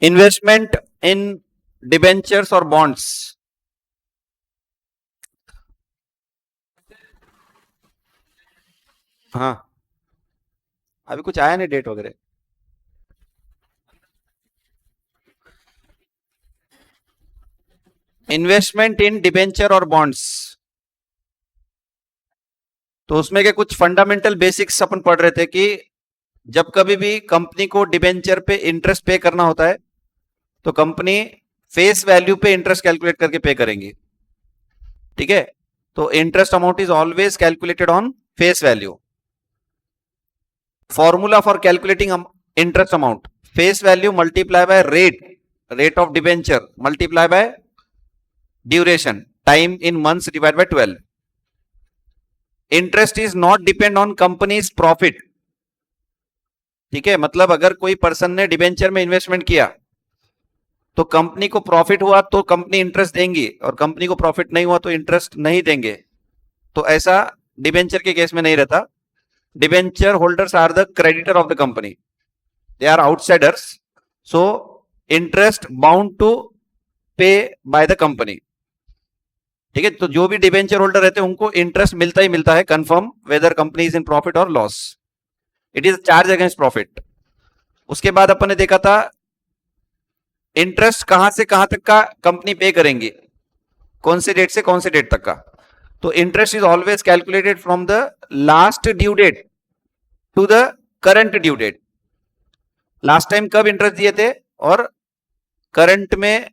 Investment इन debentures और bonds. हाँ, अभी कुछ आया नहीं डेट वगैरह। इन्वेस्टमेंट इन डिबेंचर और बॉन्ड्स, तो उसमें के कुछ फंडामेंटल बेसिक्स अपन पढ़ रहे थे कि जब कभी भी कंपनी को डिबेंचर पे इंटरेस्ट पे करना होता है तो कंपनी फेस वैल्यू पे इंटरेस्ट कैलकुलेट करके पे करेंगी। ठीक है, तो interest amount is always calculated on face value. Formula for calculating interest amount, face value multiply by rate of debenture multiply by duration, time in months divide by 12। Interest is not depend on companies profit. ठीक है, मतलब अगर कोई person ने debenture में investment किया तो company को प्रॉफिट हुआ तो कंपनी इंटरेस्ट देंगी, और कंपनी को प्रॉफिट नहीं हुआ तो इंटरेस्ट नहीं देंगे। तो ऐसा डिबेंचर के केस में नहीं रहता। Debenture holders are the creditor of the company, they are outsiders, so interest bound to pay by the company. ठीक है, तो जो भी डिबेंचर होल्डर रहते हैं उनको इंटरेस्ट मिलता ही मिलता है, confirm whether company is in profit और loss. It is charge against profit. उसके बाद अपन ने देखा था इंटरेस्ट कहां से कहां तक का कंपनी पे करेंगी, कौन से डेट से कौन से डेट तक का। तो interest is always calculated from the last due date to the current due date. Last time कब इंटरेस्ट दिए थे और करंट में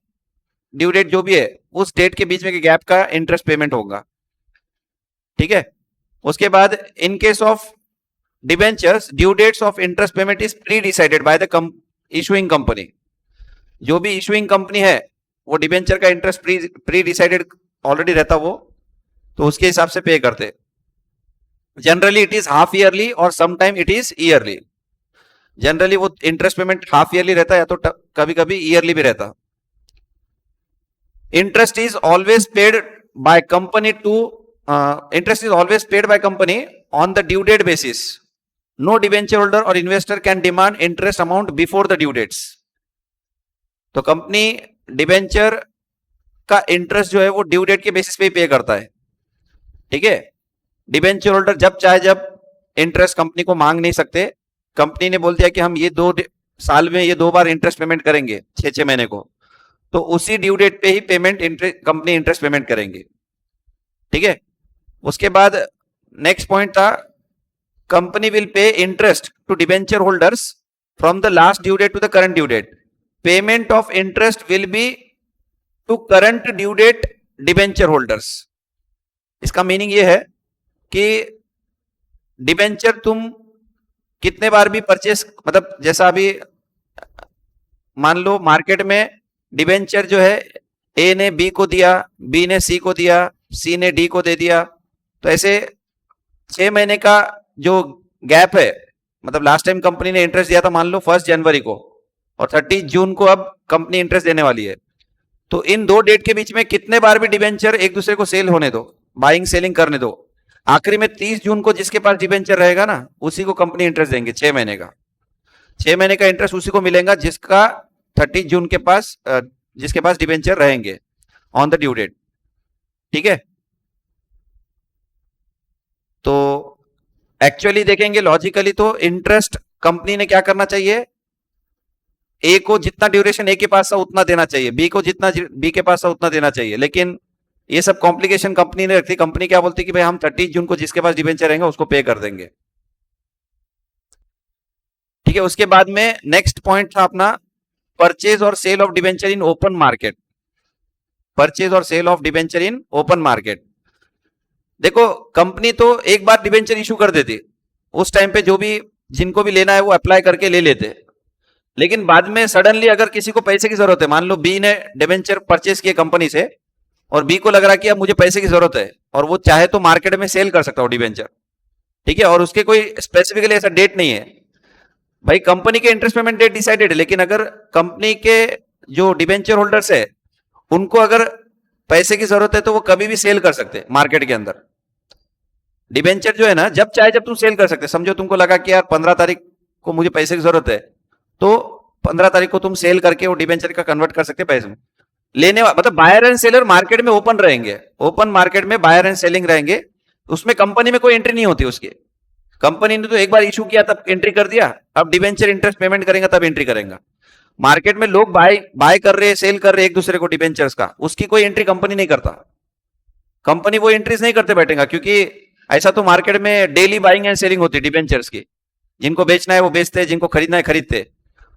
ड्यू डेट जो भी है उस डेट के बीच में के गैप का इंटरेस्ट पेमेंट होगा। ठीक है, उसके बाद in case of debentures due dates of interest payment is pre decided by the issuing company. जो भी इशुइंग कंपनी है वो डिबेंचर का इंटरेस्ट प्री डिसाइडेड ऑलरेडी रहता वो, तो उसके हिसाब से पे करते। Generally it is half yearly और sometime it is yearly. Generally वो इंटरेस्ट पेमेंट हाफ ईयरली रहता है या तो कभी कभी ईयरली भी रहता। Interest is always paid by company to interest is always paid by company on the due date basis. No debenture holder और investor can demand interest amount before the due dates. तो company debenture का interest जो है वो due date के basis पे ही पे करता है। ठीक है, डिबेंचर होल्डर जब चाहे जब इंटरेस्ट कंपनी को मांग नहीं सकते। कंपनी ने बोल दिया कि हम ये साल में ये 2 बार इंटरेस्ट पेमेंट करेंगे 6 महीने को, तो उसी ड्यू डेट पे ही पेमेंट कंपनी इंटरेस्ट पेमेंट करेंगे। ठीक है, उसके बाद नेक्स्ट पॉइंट था company will pay interest to debenture holders from the last due date to the current due date. Payment of interest will be to current due date debenture holders. इसका meaning ये है कि debenture तुम कितने बार भी purchase, मतलब जैसा अभी मान लो मार्केट में डिबेंचर जो है ए ने बी को दिया, बी ने सी को दिया, सी ने डी को दे दिया, तो ऐसे 6 महीने का जो गैप है, मतलब लास्ट टाइम कंपनी ने इंटरेस्ट दिया था मान लो 1 जनवरी को और 30 जून को अब कंपनी इंटरेस्ट देने वाली है, तो इन 2 डेट के बीच में कितने बार भी डिबेंचर एक दूसरे को सेल होने दो, बाइंग सेलिंग करने दो। आखिरी में 30 जून को जिसके पास डिबेंचर रहेगा ना उसी को कंपनी इंटरेस्ट देंगे 6 महीने का। 6 महीने का इंटरेस्ट उसी को मिलेगा जिसका 30 जून के पास जिसके पास डिबेंचर रहेंगे ऑन द ड्यू डेट। ठीक है, तो एक्चुअली देखेंगे लॉजिकली तो इंटरेस्ट कंपनी ने क्या करना चाहिए, ए को जितना ड्यूरेशन ए के पास था उतना देना चाहिए, बी को जितना बी के पास था उतना देना चाहिए, लेकिन ये सब कॉम्प्लिकेशन कंपनी ने रखती। कंपनी क्या बोलती कि भाई हम 30 जून को जिसके पास डिबेंचर रहेंगे उसको पे कर देंगे। ठीक है, उसके बाद में नेक्स्ट पॉइंट था अपना परचेज और sale of debenture in open market. Purchase और sale of debenture in open market. देखो कंपनी तो एक बार डिबेंचर इशू कर देती, उस टाइम पे जो भी जिनको भी लेना है वो अप्लाई करके ले लेते, लेकिन बाद में सडनली अगर किसी को पैसे की जरूरत है, मान लो बी ने डिबेंचर परचेज किया कंपनी से और बी को लग रहा कि अब मुझे पैसे की जरूरत है और वो चाहे तो मार्केट में सेल कर सकता हो डिबेंचर। ठीक है, और उसके कोई स्पेसिफिकली ऐसा डेट नहीं है, भाई कंपनी के इंटरेस्ट पेमेंट डेट डिसाइडेड है, लेकिन अगर कंपनी के जो डिबेंचर होल्डर्स है उनको अगर पैसे की जरूरत है तो वो कभी भी सेल कर सकते मार्केट के अंदर। डिबेंचर जो है ना जब चाहे जब तुम सेल कर सकते। समझो तुमको लगा कि यार 15 तारीख को मुझे पैसे की जरूरत है, तो 15 तारीख को तुम सेल करके वो डिबेंचर का कन्वर्ट कर सकते पैसे में। लेने मतलब बायर एंड सेलर मार्केट में ओपन रहेंगे, ओपन मार्केट में बायर एंड सेलिंग रहेंगे, उसमें कंपनी में कोई एंट्री नहीं होती उसकी। कंपनी ने तो एक बार इशू किया तब एंट्री कर दिया, अब डिबेंचर इंटरेस्ट पेमेंट करेगा तब एंट्री करेगा। मार्केट में लोग बाय कर रहे हैं, सेल कर रहे हैं एक दूसरे को डिबेंचर्स का, उसकी कोई एंट्री कंपनी नहीं करता। कंपनी वो एंट्रीज नहीं करते बैठेगा, क्योंकि ऐसा तो मार्केट में डेली बाइंग एंड सेलिंग होती है डिबेंचर्स की, जिनको बेचना है वो बेचते हैं, जिनको खरीदना है खरीदते।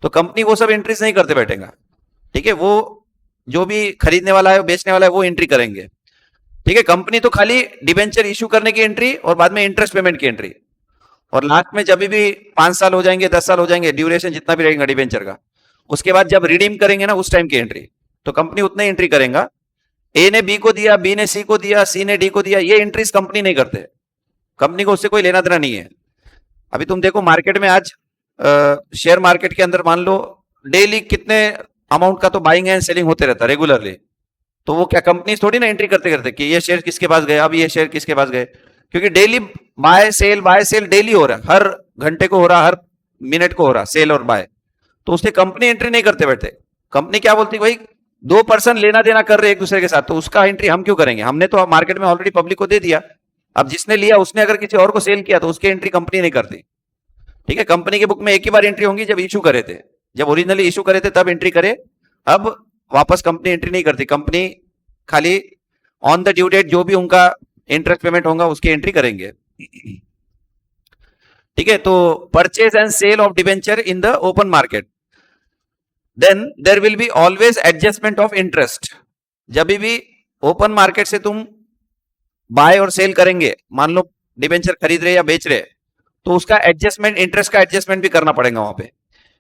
तो कंपनी वो सब एंट्रीज नहीं करते बैठेगा, ठीक है। वो जो भी खरीदने वाला है, बेचने वाला है, वो एंट्री करेंगे, ठीक है। कंपनी तो खाली डिबेंचर इशू करने की एंट्री और बाद में इंटरेस्ट पेमेंट की एंट्री, और लास्ट में जब भी 5 साल हो जाएंगे, 10 साल हो जाएंगे, ड्यूरेशन जितना भी रहेगा डिबेंचर का, उसके बाद जब रिडीम करेंगे ना उस टाइम की एंट्री, तो कंपनी उतने एंट्री करेगा। ए ने बी को दिया, बी ने सी को दिया, सी ने डी को दिया, ये एंट्रीज कंपनी नहीं करते, कंपनी को उससे कोई लेना देना नहीं है। अभी तुम देखो मार्केट में आज शेयर मार्केट के अंदर मान लो डेली कितने अमाउंट का तो बाइंग एंड सेलिंग होते रहता है रेगुलरली, तो वो क्या कंपनी थोड़ी ना एंट्री करते करते कि ये शेयर किसके पास गए, अब ये शेयर किसके पास गए, क्योंकि डेली बाय सेल डेली हो रहा है, हर घंटे को हो रहा, हर मिनट को हो रहा सेल और बाय, तो उससे कंपनी एंट्री नहीं करते बैठे। कंपनी क्या बोलती, भाई 2% लेना देना कर रहे एक दूसरे के साथ, तो उसका एंट्री हम क्यों करेंगे, हमने तो मार्केट में ऑलरेडी पब्लिक को दे दिया, अब जिसने लिया उसने अगर किसी और को सेल किया तो उसकी एंट्री कंपनी नहीं करती, ठीक है। कंपनी के बुक में एक ही बार एंट्री होंगी जब इशू करे थे, जब ओरिजिनली इशू करे थे तब एंट्री करे, अब वापस कंपनी एंट्री नहीं करती। कंपनी खाली ऑन द ड्यू डेट जो भी उनका इंटरेस्ट पेमेंट होगा उसकी एंट्री करेंगे, ठीक है। तो purchase and sale of debenture in the open market, then there will be always adjustment of interest. जब भी ओपन मार्केट से तुम बाय और सेल करेंगे, मान लो डिबेंचर खरीद रहे या बेच रहे, तो उसका एडजस्टमेंट, इंटरेस्ट का एडजस्टमेंट भी करना पड़ेगा वहां पे।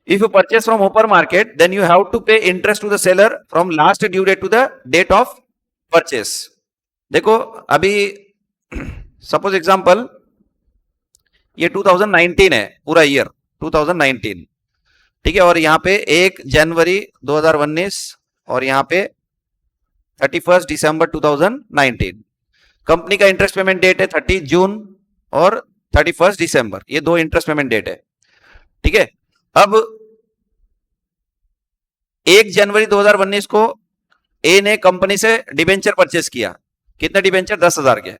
If you purchase from open market then you have to pay interest to the seller from last due date to the date of purchase. देखो अभी सपोज एग्जांपल ये 2019 है, पूरा ईयर 2019, ठीक है, और यहाँ पे 1 जनवरी 2019 और यहाँ पे 31 दिसंबर 2019, कंपनी का इंटरेस्ट पेमेंट डेट है 30 जून और 31 दिसंबर, ये 2 इंटरेस्ट पेमेंट डेट है, ठीक है। अब 1 जनवरी 2019 को ए ने कंपनी से डिबेंचर परचेस किया, कितने डिबेंचर, 10,000 के,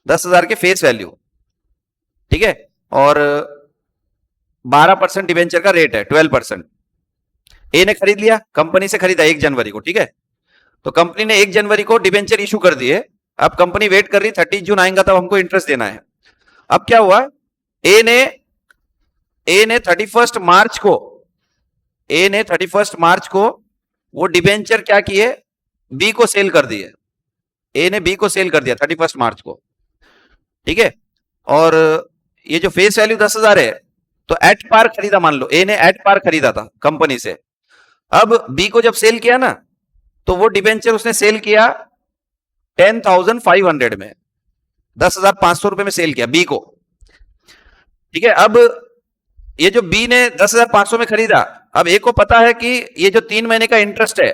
10,000 के फेस वैल्यू, ठीक है, और 12% डिबेंचर का रेट है, 12%। ए ने खरीद लिया, कंपनी से खरीदा 1 जनवरी को, ठीक है। तो कंपनी ने 1 जनवरी को डिबेंचर इशू कर दिए, अब कंपनी वेट कर रही 30 जून आएगा तब हमको इंटरेस्ट देना है। अब क्या हुआ, ए ने 31 मार्च को, ए ने 31 मार्च को वो डिबेंचर क्या किए, बी को सेल कर दिए, ए ने बी को सेल कर दिया 31 मार्च को, ठीक है। और ये जो फेस वैल्यू 10,000 है, तो एट पार खरीदा, मान लो ए ने एट पार खरीदा था कंपनी से, अब बी को जब सेल किया ना, तो वो डिबेंचर उसने सेल किया 10,500 में, 10,500 रुपए में सेल किया बी को, ठीक है। अब ये जो बी ने 10,500 में खरीदा, अब ए को पता है कि ये जो 3 महीने का इंटरेस्ट है,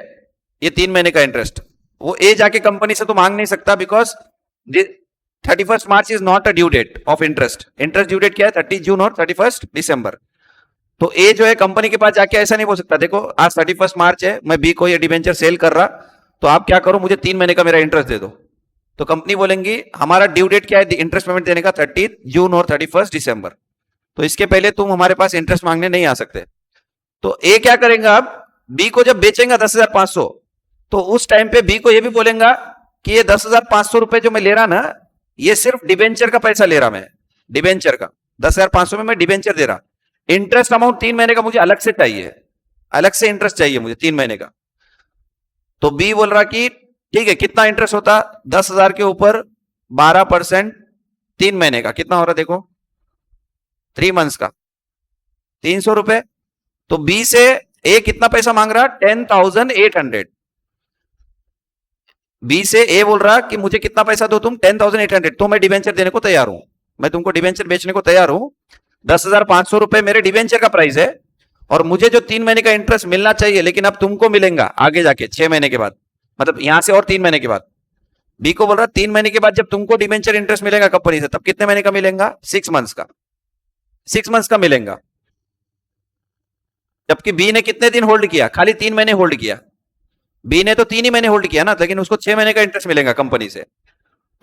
ये 3 महीने का इंटरेस्ट वो ए जाके कंपनी से तो मांग नहीं सकता, because 31 March is not a due date of interest. Interest due date क्या है, 30 जून और 31 दिसंबर। तो ए जो है कंपनी के पास जाके ऐसा नहीं बोल सकता, देखो आज 31 मार्च है, मैं बी को ये डिबेंचर सेल कर रहा, तो आप क्या करो, मुझे 3 महीने का मेरा इंटरेस्ट दे दो। तो कंपनी बोलेंगी हमारा ड्यू डेट क्या है इंटरेस्ट पेमेंट देने का, 30 जून और 31 दिसंबर, तो इसके पहले तुम हमारे पास इंटरेस्ट मांगने नहीं आ सकते। तो ए क्या करेगा, अब बी को जब बेचेगा 10,500, तो उस टाइम पे बी को ये भी बोलेगा कि ये 10,500 रुपए जो मैं ले रहा ना, ये सिर्फ डिबेंचर का पैसा ले रहा, मैं डिबेंचर का 10,500 में मैं डिबेंचर दे रहा, इंटरेस्ट अमाउंट 3 महीने का मुझे अलग से चाहिए, अलग से इंटरेस्ट चाहिए मुझे 3 महीने का। तो बी बोल रहा कि ठीक है, कितना इंटरेस्ट होता, 10,000 के ऊपर 12% 3 महीने का कितना हो रहा, देखो 3 मंथ्स का 300 रुपए। तो बी से ए कितना पैसा मांग रहा, 10,800। बी से ए बोल रहा कि मुझे कितना पैसा दो तुम, 10,800, तो मैं डिबेंचर देने को तैयार हूं, मैं तुमको डिबेंचर बेचने को तैयार हूं, 10,500 रुपए मेरे डिबेंचर का प्राइस है, और मुझे जो 3 महीने का इंटरेस्ट मिलना चाहिए, लेकिन अब तुमको मिलेगा आगे जाके 6 महीने के बाद, मतलब यहां से और 3 महीने के बाद। बी को बोल रहा 3 महीने के बाद जब तुमको डिबेंचर इंटरेस्ट मिलेगा कंपनी से, तब कितने महीने का मिलेगा, 6 मंथ्स का, 6 मंथ्स का मिलेगा। जबकि बी ने कितने दिन होल्ड किया? खाली 3 महीने होल्ड किया। बी ने तो 3 ही महीने होल्ड किया ना, लेकिन उसको 6 महीने का इंटरेस्ट मिलेगा कंपनी से।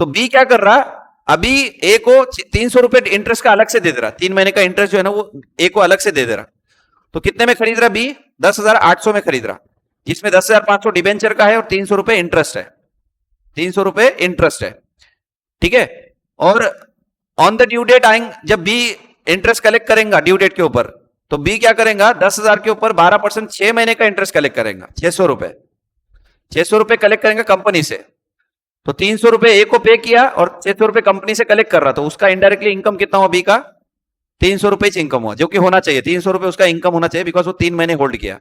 तो बी क्या कर रहा, अभी ए को 300 रुपए इंटरेस्ट का अलग से दे दे रहा, 3 महीने का इंटरेस्ट जो है ना वो ए को अलग से दे दे रहा। तो कितने में खरीद रहा बी? 10,800 में खरीद रहा, जिसमें 10,500 डिबेंचर का है और 300 रुपए इंटरेस्ट है। 300 रुपए इंटरेस्ट है, ठीक है। और ऑन द ड्यू डेट आएंगे, जब बी इंटरेस्ट कलेक्ट करेगा ड्यू डेट के ऊपर, तो बी क्या करेगा, 10,000 के ऊपर 12% 6 महीने का इंटरेस्ट कलेक्ट करेगा, 600 रुपए। 600 रुपए कलेक्ट करेंगे कंपनी से। तो 300 रुपए ए को पे किया और 600 रुपए कंपनी से कलेक्ट कर रहा, तो उसका इनडायरेक्टली इनकम कितना हुआ बी का? 300 रुपए इनकम हुआ, जो कि होना चाहिए 300 रुपए उसका इनकम होना चाहिए, बिकॉज वो 3 महीने होल्ड किया,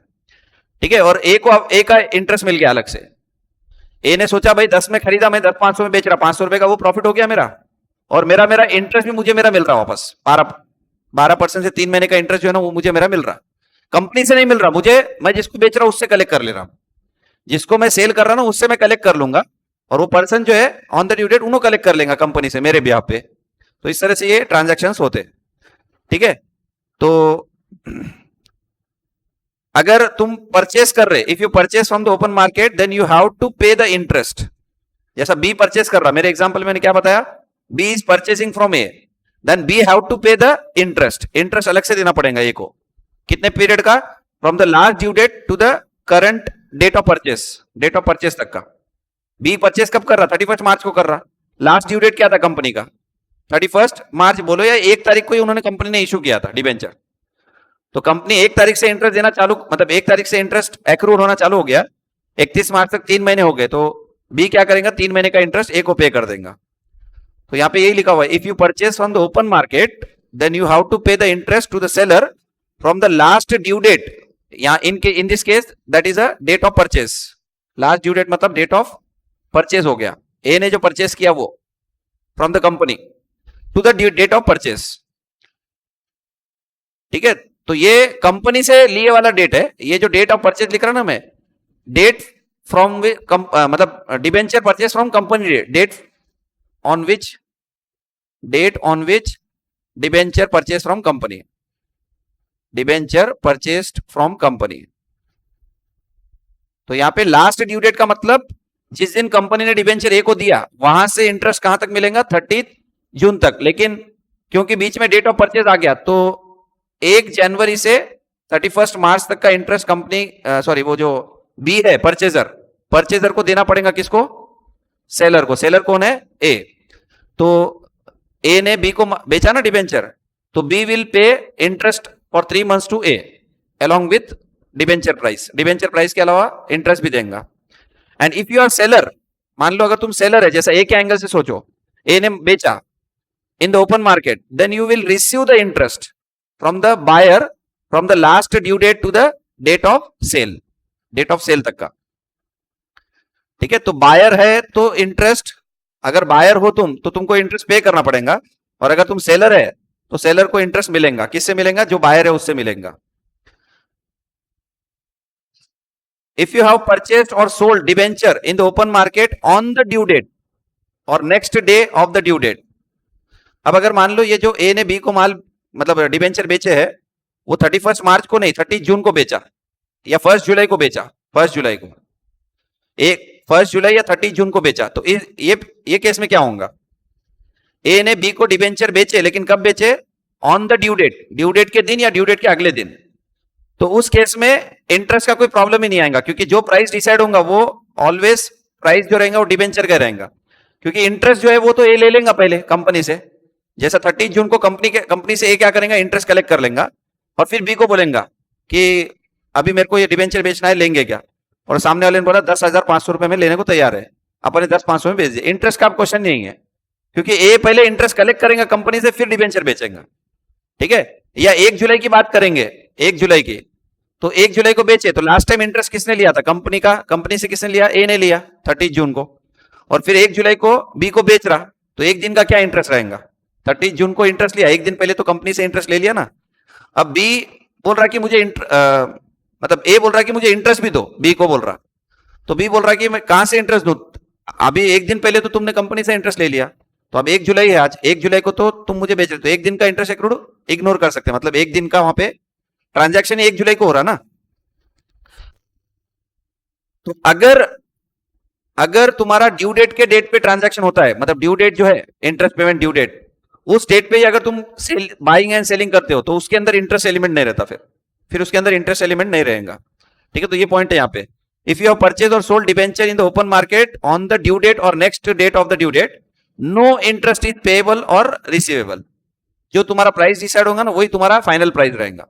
ठीक है। और ए को ए का इंटरेस्ट मिल गया अलग से। ए ने सोचा भाई 10 में खरीदा, मैं 10,500 में बेच रहा, 500 रुपए का वो प्रॉफिट हो गया मेरा, और मेरा मेरा इंटरेस्ट भी मुझे मेरा मिल रहा वापस 12% से 3 महीने का इंटरेस्ट जो है ना वो मुझे मेरा मिल रहा। कंपनी से नहीं मिल रहा मुझे, मैं जिसको बेच रहा हूं उससे कलेक्ट कर ले रहा हूं, जिसको मैं सेल कर रहा हूं उससे मैं कलेक्ट कर लूंगा, और वो पर्सन जो है ऑन द ड्यू डेट उन्होंने कलेक्ट कर लेगा कंपनी से मेरे ब्याह पे। तो इस तरह से ये ट्रांजैक्शंस होते हैं, ठीक है। तो अगर तुम परचेस कर रहे, if you purchase from the open market then you have to pay the interest. जैसा बी परचेस कर रहा, मेरे एग्जांपल में मैंने क्या बताया, B is purchasing from A, then B have to pay the interest. Interest अलग से देना पड़ेगा ए को, कितने पीरियड का? From the last due date to the current date of purchase, date of purchase तक का। बी परचेस कब कर रहा? 31 मार्च को कर रहा। लास्ट ड्यू डेट क्या था कंपनी का? 31 मार्च बोलो, या 1 तारीख को ही उन्होंने कंपनी ने इशू किया था डिबेंचर। तो कंपनी 1 तारीख से इंटरेस्ट देना चालू, मतलब 1 तारीख से इंटरेस्ट एक्रूड होना चालू हो गया, 31 मार्च तक 3 महीने हो गए, तो बी क्या करेगा, 3 महीने का इंटरेस्ट ए को पे कर देगा। तो यहां पे यही लिखा हुआ है, if you purchase from the open market then you have to pay the interest to the seller from the last due date. यहां in this case that is a date of purchase. Last due date मतलब date of purchase हो गया, A ने जो purchase किया वो, from the company to the date of purchase, ठीक है। तो ये कंपनी से लिए वाला डेट है, ये जो डेट ऑफ परचेस लिख रहा ना मैं, डेट फ्रॉम मतलब debenture purchase from company, date on which debenture purchase from company, debenture purchased from company. तो यहां पे लास्ट ड्यू डेट का मतलब जिस दिन कंपनी ने डिबेंचर ए को दिया वहां से इंटरेस्ट कहां तक मिलेगा? 30 जून तक। लेकिन क्योंकि बीच में डेट ऑफ परचेज आ गया, तो 1 जनवरी से 31 मार्च तक का इंटरेस्ट कंपनी सॉरी वो जो बी है परचेजर को देना पड़ेगा। किसको? सेलर को। सेलर कौन है? ए। तो ए ने बी को बेचा ना डिबेंचर, तो B will pay interest for 3 months to A along with debenture price. Debenture price के अलावा इंटरेस्ट भी देगा। And if you are seller, मान लो अगर तुम सेलर है, जैसा ए के एंगल से सोचो, ए ने बेचा in the open market, then you will receive the interest from the buyer from the last due date to the date of sale, date of sale तक का, ठीक है। तो बायर है तो इंटरेस्ट, अगर बायर हो तुम तो तुमको इंटरेस्ट पे करना पड़ेगा, और अगर तुम सेलर है तो सेलर को इंटरेस्ट मिलेगा। किससे मिलेगा? जो बायर है उससे मिलेगा। If you have purchased or sold debenture in the open market on the due date or next day of the due date, अब अगर मान लो ये जो ए ने बी को माल मतलब डिबेंचर बेचे है, वो 31 मार्च को नहीं 30 जून को बेचा, या 1 जुलाई को बेचा, 1 जुलाई को, एक 1 जुलाई या 30 जून को बेचा, तो ये केस में क्या होगा? ए ने बी को डिबेंचर बेचे, लेकिन कब बेचे? On the due date, due date के दिन या ड्यू डेट के अगले दिन। तो उस केस में इंटरेस्ट का कोई प्रॉब्लम ही नहीं आएगा, क्योंकि जो प्राइस डिसाइड होगा वो ऑलवेज प्राइस जो रहेगा वो डिबेंचर का रहेगा, क्योंकि इंटरेस्ट जो है वो तो ए ले लेगा पहले कंपनी से। जैसा 30 जून को कंपनी से ए क्या करेगा? इंटरेस्ट कलेक्ट कर लेगा, और फिर बी को बोलेगा कि अभी मेरे को ये डिबेंचर बेचना है, लेंगे क्या? और सामने वाले ने बोला 10,500 रुपए में लेने को तैयार है, अपने 10,500 में बेच दिए। इंटरेस्ट का क्वेश्चन नहीं है, क्योंकि ए पहले इंटरेस्ट कलेक्ट करेगा कंपनी से, फिर डिबेंचर बेचेगा, ठीक है। या 1 जुलाई की बात करेंगे, 1 जुलाई की, तो 1 जुलाई को बेचे, तो लास्ट टाइम इंटरेस्ट किसने लिया था? कंपनी का। कंपनी से किसने लिया? ए ने लिया 30 जून को, और फिर 1 जुलाई को बी को बेच रहा, तो एक दिन का क्या इंटरेस्ट रहेगा? 30 जून को इंटरेस्ट लिया, एक दिन पहले तो कंपनी से इंटरेस्ट ले लिया ना। अब बी बोल रहा कि मुझे मतलब ए बोल रहा कि मुझे इंटरेस्ट भी दो, बी को बोल रहा, तो बी बोल रहा कि मैं कहां से इंटरेस्ट दूं? अभी एक दिन पहले तो तुमने कंपनी से इंटरेस्ट ले लिया, तो अब 1 जुलाई है, आज 1 जुलाई को तो तुम मुझे बेच रहे, तो एक दिन का इंटरेस्ट एक्रूड इग्नोर कर सकते हैं, मतलब एक दिन का वहां पे ट्रांजैक्शन 1 जुलाई को हो रहा ना। तो अगर तुम्हारा ड्यू डेट के डेट पे ट्रांजैक्शन होता है, मतलब ड्यू डेट जो है इंटरेस्ट पेमेंट ड्यू डेट, उस डेट पे ही अगर तुम बाइंग एंड सेलिंग करते हो तो उसके अंदर इंटरेस्ट एलिमेंट नहीं रहता, फिर उसके अंदर इंटरेस्ट एलिमेंट नहीं रहेगा। ठीक है, तो ये पॉइंट है यहाँ पे। इफ यू हैव परचेज और sold debenture in the open market on the due date और next date of the due date, no interest is payable और रिसीवेबल। जो तुम्हारा प्राइस डिसाइड होगा ना वही तुम्हारा फाइनल प्राइस रहेगा।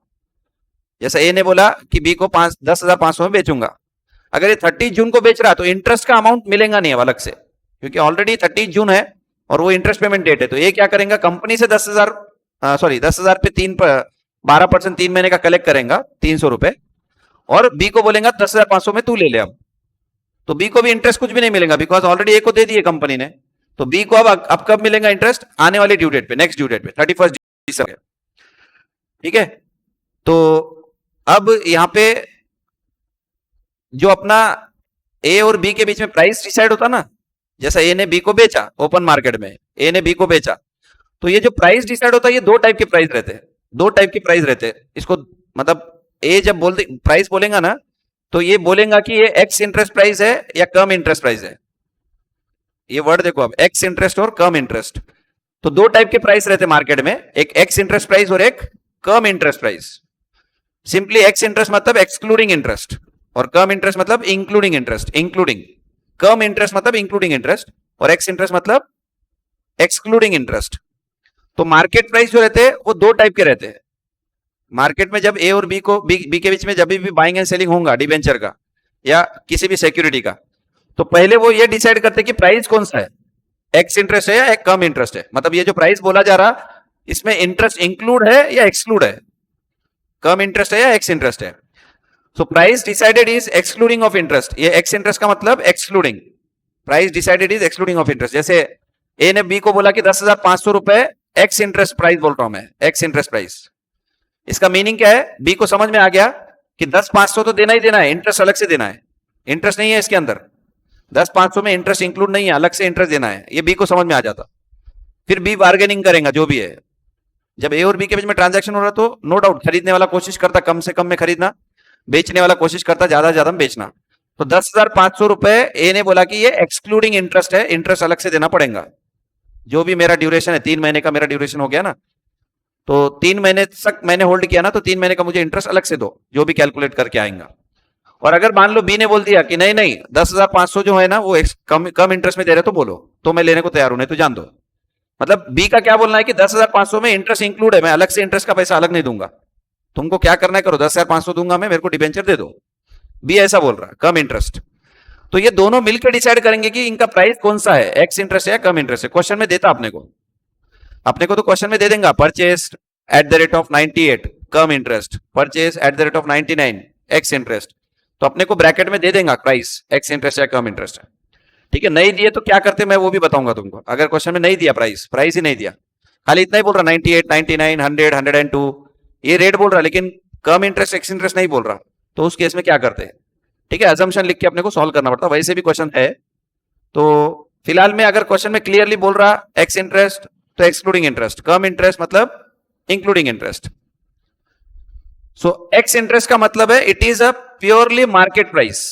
जैसा ए ने बोला कि बी को 10,500 में बेचूंगा, अगर ये 30 जून को बेच रहा है तो इंटरेस्ट का अमाउंट मिलेगा नहीं अलग से, क्योंकि ऑलरेडी 30 जून है और वो इंटरेस्ट पेमेंट डेट है। तो ये क्या करेंगे, कंपनी से 10,000 पे 12% 3 महीने का कलेक्ट करेंगे 300 रुपए, और बी को बोलेगा 10,500 में तू ले ले। अब तो बी को भी इंटरेस्ट कुछ भी नहीं मिलेगा, बिकॉज ऑलरेडी ए को दे दिए कंपनी ने। तो बी को अब कब मिलेगा इंटरेस्ट, आने वाले ड्यू डेट पे, नेक्स्ट ड्यू डेट पे 31 दिसंबर। ठीक है, तो अब यहां पे जो अपना ए और बी के बीच में प्राइस डिसाइड होता ना, जैसा ए ने बी को बेचा ओपन मार्केट में, ए ने बी को बेचा, तो ये जो प्राइस डिसाइड होता है ये दो टाइप के प्राइस रहते हैं, दो टाइप के प्राइस रहते हैं। इसको मतलब ए जब बोलते प्राइस बोलेगा ना तो ये बोलेगा कि ये एक्स इंटरेस्ट प्राइस है या कम इंटरेस्ट प्राइस है। ये वर्ड देखो अब, एक्स इंटरेस्ट और कम इंटरेस्ट। तो दो टाइप के प्राइस रहते मार्केट में, एक एक्स इंटरेस्ट प्राइस और एक cum interest price. Simply ex interest मतलब एक्सक्लूडिंग इंटरेस्ट और कम इंटरेस्ट मतलब including interest. Including, cum interest मतलब इंक्लूडिंग इंटरेस्ट और एक्स इंटरेस्ट मतलब एक्सक्लूडिंग इंटरेस्ट। तो मार्केट प्राइस जो रहते हैं वो दो टाइप के रहते हैं। मार्केट में जब ए और बी के बीच में जब भी बाइंग एंड सेलिंग होगा डिबेंचर का या किसी भी सिक्योरिटी का, तो पहले वो ये डिसाइड करते हैं कि प्राइस कौन सा है, एक्स इंटरेस्ट है या एक कम इंटरेस्ट है। मतलब ये जो प्राइस बोला जा रहा इसमें इंटरेस्ट इंक्लूड है या एक्सक्लूड है, कम इंटरेस्ट है या एक्स इंटरेस्ट है। So price decided is excluding of interest. ये एक्स इंटरेस्ट का मतलब excluding, price decided is excluding of interest. जैसे ए ने बी को बोला कि 10,500 रुपए एक्स इंटरेस्ट प्राइस बोल रहा हूं मैं, एक्स इंटरेस्ट प्राइस। इसका मीनिंग क्या है, बी को समझ में आ गया कि 10,500 तो देना ही देना है, इंटरेस्ट अलग से देना है, इंटरेस्ट नहीं है इसके अंदर, 10,500 में इंटरेस्ट इंक्लूड नहीं है, अलग से इंटरेस्ट देना है, ये बी को समझ में आ जाता। फिर बी बार्गेनिंग करेगा जो भी है। जब ए और बी के बीच में ट्रांजैक्शन हो रहा तो नो डाउट खरीदने वाला कोशिश करता कम से कम में खरीदना, बेचने वाला कोशिश करता ज्यादा से ज्यादा में बेचना। तो 10,500 रुपए ए ने बोला कि ये एक्सक्लूडिंग इंटरेस्ट है, इंटरेस्ट अलग से देना पड़ेगा। जो भी मेरा ड्यूरेशन है, 3 महीने का मेरा ड्यूरेशन हो गया ना, तो 3 महीने तक मैंने होल्ड किया ना, तो 3 महीने का मुझे इंटरेस्ट अलग से दो, जो भी कैलकुलेट करके आएगा। और अगर मान लो बी ने बोल दिया कि नहीं नहीं 10,500 जो है ना वो कम इंटरेस्ट में दे रहे तो बोलो, तो मैं लेने को तैयार हूं, नहीं तो जान दो। मतलब बी का क्या बोलना है कि 10,500 में इंटरेस्ट इंक्लूड है, मैं अलग से इंटरेस्ट का पैसा अलग नहीं दूंगा, तुमको क्या करना है करो, 10,500 दूंगा मैं, मेरे को डिबेंचर दे दो। बी ऐसा बोल रहा है, कम इंटरेस्ट। तो ये दोनों मिलकर डिसाइड करेंगे कि इनका प्राइस कौन सा है, एक्स इंटरेस्ट है या कम इंटरेस्ट है। क्वेश्चन में देता अपने को तो क्वेश्चन में दे देगा purchase at the rate of 98 come interest, purchase at the rate of 99 x interest. तो अपने को ब्रैकेट में दे देगा प्राइस एक्स इंटरेस्ट या कम इंटरेस्ट है। ठीक है, नहीं दिए तो क्या करते मैं वो भी बताऊंगा तुमको। अगर क्वेश्चन में नहीं दिया प्राइस ही नहीं दिया, खाली इतना ही बोल रहा 98 99 100 102 ये रेट बोल रहा, लेकिन कम इंटरेस्ट एक्स इंटरेस्ट नहीं बोल रहा, तो उस केस में क्या करते हैं। ठीक है, अजम्पशन लिख के अपने को सॉल्व करना पड़ता। वैसे भी क्वेश्चन है, तो फिलहाल में अगर क्वेश्चन में क्लियरली बोल रहा एक्स इंटरेस्ट तो एक्सक्लूडिंग इंटरेस्ट, कम इंटरेस्ट मतलब इंक्लूडिंग इंटरेस्ट। सो एक्स इंटरेस्ट का मतलब है it is a purely market price.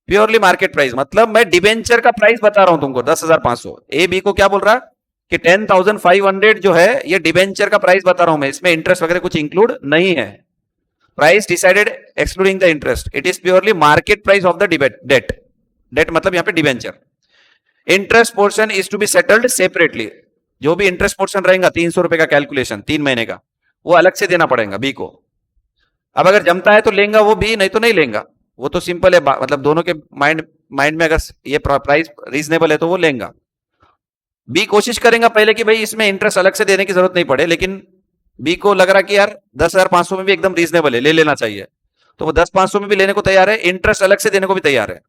Purely market price मतलब मैं डिबेंचर का प्राइस बता रहा हूं तुमको 10,500। ए बी को क्या बोल रहा कि 10,500 जो है ये डिबेंचर का प्राइस बता रहा हूं मैं, इसमें इंटरेस्ट वगैरह कुछ इंक्लूड नहीं है। Price decided excluding the interest, it is purely market price of the debt. Debt मतलब यहां पे debenture. Interest portion is to be settled separately. जो भी इंटरेस्ट पोर्शन रहेगा 300 रुपए का कैलकुलेशन 3 महीने का, वो अलग से देना पड़ेगा बी को। अब अगर जमता है तो लेंगा वो बी, नहीं तो नहीं लेंगा। वो तो सिंपल है, मतलब दोनों के माइंड में अगर ये प्राइस रीजनेबल है तो वो लेंगा। बी कोशिश करेगा पहले कि भाई इसमें इंटरेस्ट अलग से देने की जरूरत नहीं पड़े, लेकिन बी को लग रहा कि यार 10,500 में भी एकदम रीजनेबल है, ले लेना चाहिए, तो वो 10,500 में भी लेने को तैयार है, इंटरेस्ट अलग से देने को भी तैयार है।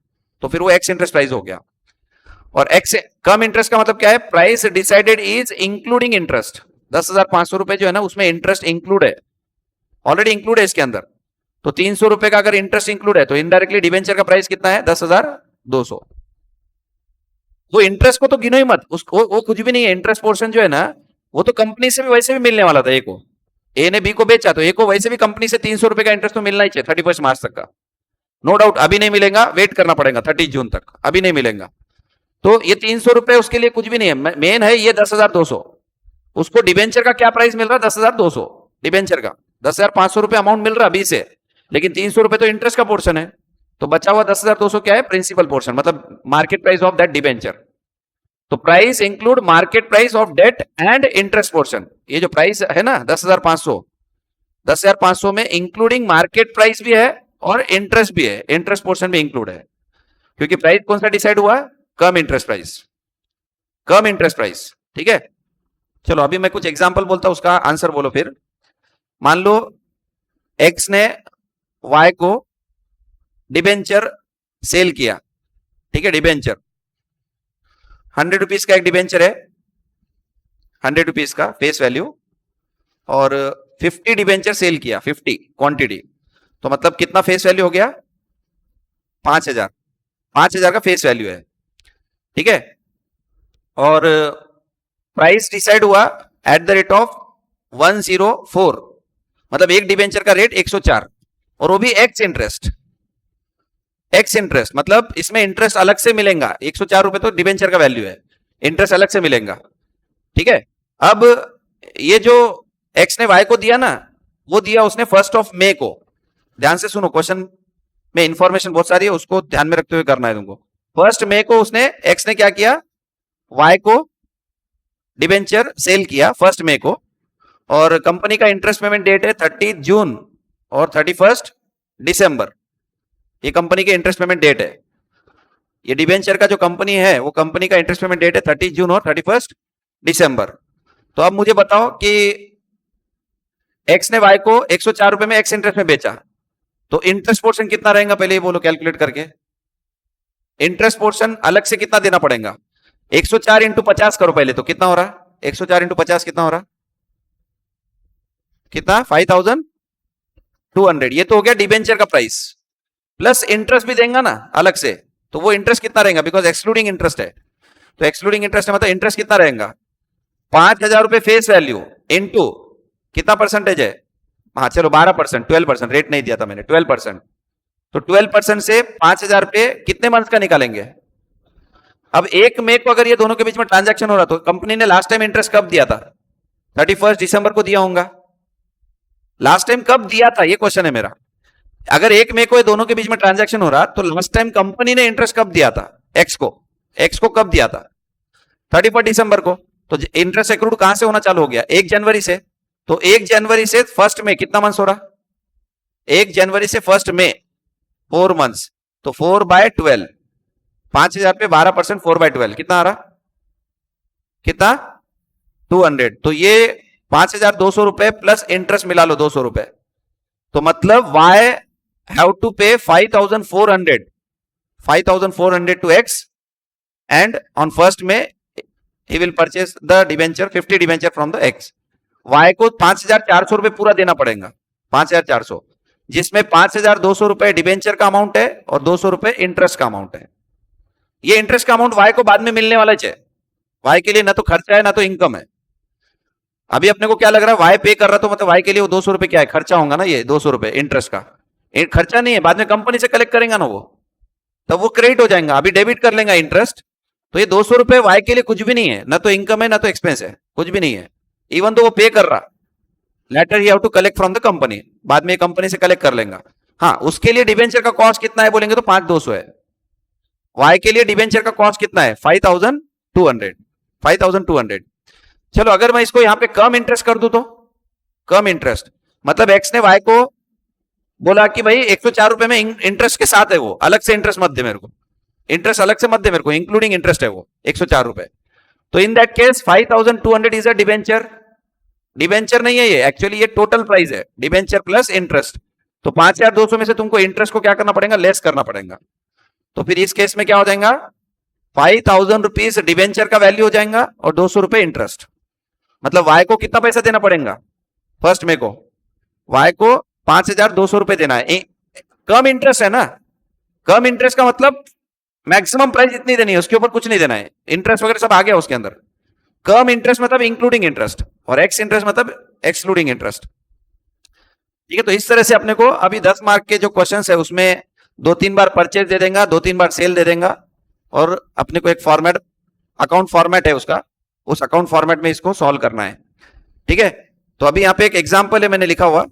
तो फिर वो एक्स इंटरेस्ट प्राइस हो गया। और एक्स कम इंटरेस्ट का मतलब क्या है, price decided is including interest. 10,500 रुपए जो है ना उसमें इंटरेस्ट इंक्लूड है, ऑलरेडी इंक्लूड है इसके अंदर। तो 300 रुपए का अगर इंटरेस्ट इंक्लूड है तो इनडायरेक्टली डिवेंचर का प्राइस कितना है 10,200। वो इंटरेस्ट को तो गिनो ही मत, उसको वो कुछ भी नहीं है। इंटरेस्ट पोर्शन जो है ना वो तो कंपनी से भी वैसे भी मिलने वाला था एक को, ए ने बी को बेचा तो ए को वैसे भी कंपनी से 300 रुपए का इंटरेस्ट तो मिलना ही चाहिए 31 मार्च तक का, नो डाउट। अभी नहीं मिलेगा, वेट करना पड़ेगा 30 जून तक, अभी नहीं मिलेगा। तो ये 300 रुपए उसके लिए कुछ भी नहीं है, मेन है ये 10,200। उसको डिबेंचर का क्या प्राइस मिल रहा है? 10,200 डिबेंचर का, 10,500 रुपए अमाउंट मिल रहा है अभी से, लेकिन 300 रुपए तो इंटरेस्ट का पोर्शन है। तो बचा हुआ 10,200 क्या है? प्रिंसिपल पोर्शन, मतलब market price of that debenture. तो price include market price of debt and interest portion. ये जो प्राइस है ना 10,500 में इंक्लूडिंग मार्केट प्राइस भी है और इंटरेस्ट भी है, इंटरेस्ट पोर्शन भी इंक्लूड है। क्योंकि प्राइस कौन सा डिसाइड हुआ? कम इंटरेस्ट प्राइस, कम इंटरेस्ट प्राइस। ठीक है, चलो अभी मैं कुछ एग्जांपल बोलता हूं, उसका आंसर बोलो फिर। मान लो एक्स ने वाई को डिबेंचर सेल किया, ठीक है, डिबेंचर 100 रुपीज का एक डिबेंचर है, 100 रुपीज का फेस वैल्यू, और 50 डिबेंचर सेल किया, 50 क्वांटिटी, तो मतलब कितना फेस वैल्यू हो गया? 5,000, 5,000 का फेस वैल्यू है, ठीक है। और प्राइस डिसाइड हुआ एट द रेट ऑफ 104, मतलब एक डिबेंचर का रेट 104, और वो भी एक्स इंटरेस्ट, एक्स इंटरेस्ट मतलब इसमें इंटरेस्ट अलग से मिलेगा। 104 रुपए तो डिबेंचर का वैल्यू है, इंटरेस्ट अलग से मिलेगा, ठीक है। अब ये जो एक्स ने वाई को दिया ना, वो दिया उसने 1 मई को। ध्यान से सुनो, क्वेश्चन में इंफॉर्मेशन बहुत सारी है, उसको ध्यान में रखते हुए करना है तुमको। 1 मई को उसने, एक्स ने क्या किया? वाई को डिबेंचर सेल किया 1 मई को, और कंपनी का इंटरेस्ट पेमेंट डेट है 30 जून और 31 दिसंबर। ये कंपनी के इंटरेस्ट पेमेंट डेट है। ये डिबेंचर का जो कंपनी है, वो कंपनी का इंटरेस्ट पेमेंट डेट है 30 जून और 31 दिसंबर। तो अब मुझे बताओ कि एक्स ने वाई को 104 रुपए में एक्स इंटरेस्ट में बेचा, तो इंटरेस्ट पोर्शन कितना रहेगा? पहले ये बोलो कैलकुलेट करके। इंटरेस्ट पोर्शन अलग से कितना देना पड़ेगा? 104 इंटू 50 करो पहले, तो कितना हो रहा? 104 इंटू 50 कितना हो रहा? कितना? 5,200। ये तो हो गया डिबेंचर का प्राइस, प्लस इंटरेस्ट भी देंगे ना अलग से, तो वो इंटरेस्ट कितना रहेगा? बिकॉज एक्सक्लूडिंग इंटरेस्ट है, तो एक्सक्लूडिंग इंटरेस्ट है मतलब इंटरेस्ट कितना रहेगा? 5,000 रुपए फेस वैल्यू इंटू कितना परसेंटेज है? हाँ चलो 12%, 12%, रेट नहीं दिया था मैंने, 12%। तो 12% से 5,000 रुपए कितने मंथ का निकालेंगे? अब 1 मई को अगर ये दोनों के बीच में ट्रांजैक्शन हो रहा, तो कंपनी ने लास्ट टाइम इंटरेस्ट कब दिया था? 31 दिसंबर को दिया होगा। लास्ट टाइम कब दिया था, ये क्वेश्चन है मेरा। अगर 1 मई को ये दोनों के बीच में ट्रांजैक्शन हो रहा, तो लास्ट टाइम कंपनी ने इंटरेस्ट कब दिया था? एक्स को कब दिया था? 31 दिसंबर को। तो इंटरेस्ट एक्रूड कहां से होना चालू हो गया? 1 जनवरी से। तो 1 जनवरी से 1 मई कितना मंथ हो रहा? 1 जनवरी से 1 मई 4 मंथ्स, तो 4/12, 5,000 पे 12%, 4/12 कितना आ रहा? कितना? 200। तो ये 5,200 रुपए प्लस इंटरेस्ट मिला लो 200 रुपए, तो मतलब why have to pay 5,400 to X, and on 1 May he will purchase the debenture 50 debenture from the X। Y को 5,400 रुपए पूरा देना पड़ेगा, 5,400, जिसमें 5,200 रुपए डिबेंचर का अमाउंट है और 200 रुपए इंटरेस्ट का अमाउंट है। ये इंटरेस्ट का अमाउंट वाई को बाद में मिलने वाला है। वाई के लिए ना तो खर्चा है ना तो इनकम है। अभी अपने को क्या लग रहा है? वाई पे कर रहा, तो मतलब वाई के लिए वो 200 रुपए क्या है? खर्चा होगा ना, ये 200 रुपए इंटरेस्ट का खर्चा नहीं है, बाद में कंपनी से कलेक्ट करेंगे ना वो, तब वो क्रेडिट हो जाएगा। अभी डेबिट कर लेंगे इंटरेस्ट, तो ये 200 रुपए वाई के लिए कुछ भी नहीं है, ना तो इनकम है ना तो एक्सपेंस है, कुछ भी नहीं है। इवन तो वो पे कर रहा, later he have to collect from the company, बाद में कंपनी से कलेक्ट कर लेंगे। हाँ, उसके लिए डिबेंचर का कॉस्ट कितना है बोलेंगे तो 5,200 है। वाई के लिए डिबेंचर का कॉस्ट कितना है? 5,200, 5,200। चलो अगर मैं इसको यहां पे कम इंटरेस्ट कर दूं, तो कम इंटरेस्ट मतलब एक्स ने वाई को बोला कि भाई 104 रुपए में इंटरेस्ट के साथ है, वो अलग से इंटरेस्ट मत दे मेरे को, इंटरेस्ट अलग से मत दे मेरे को, इंक्लूडिंग इंटरेस्ट है वो 104 रुपए। तो in that case 5,200 is a debenture. Debenture नहीं है ये, एक्चुअली ये टोटल प्राइस है, डिबेंचर प्लस इंटरेस्ट। तो 5,200 में से तुमको इंटरेस्ट को क्या करना पड़ेगा? लेस करना पड़ेगा। तो फिर इस केस में क्या हो जाएगा? 5,000 रुपीज डिबेंचर का वैल्यू हो जाएगा और 200 रुपए इंटरेस्ट। मतलब वाई को कितना पैसा देना पड़ेगा? 1 मई को वाई को 5,200 रुपए देना है। कम इंटरेस्ट है ना, कम इंटरेस्ट का मतलब मैक्सिमम प्राइस इतनी देनी है, उसके ऊपर कुछ नहीं देना है, इंटरेस्ट वगैरह सब आ गया उसके अंदर। कम इंटरेस्ट मतलब इंक्लूडिंग इंटरेस्ट, और एक्स इंटरेस्ट मतलब एक्सक्लूडिंग इंटरेस्ट। ठीक है, तो इस तरह से अपने को अभी 10 मार्क के जो क्वेश्चंस है उसमें 2-3 बार परचेज दे देगा, 2-3 बार सेल दे देगा, और अपने को एक फॉर्मेट, अकाउंट फॉर्मेट है उसका, उस अकाउंट फॉर्मेट में इसको सॉल्व करना है। ठीक है, तो अभी यहाँ पे एक एग्जाम्पल है मैंने लिखा हुआ,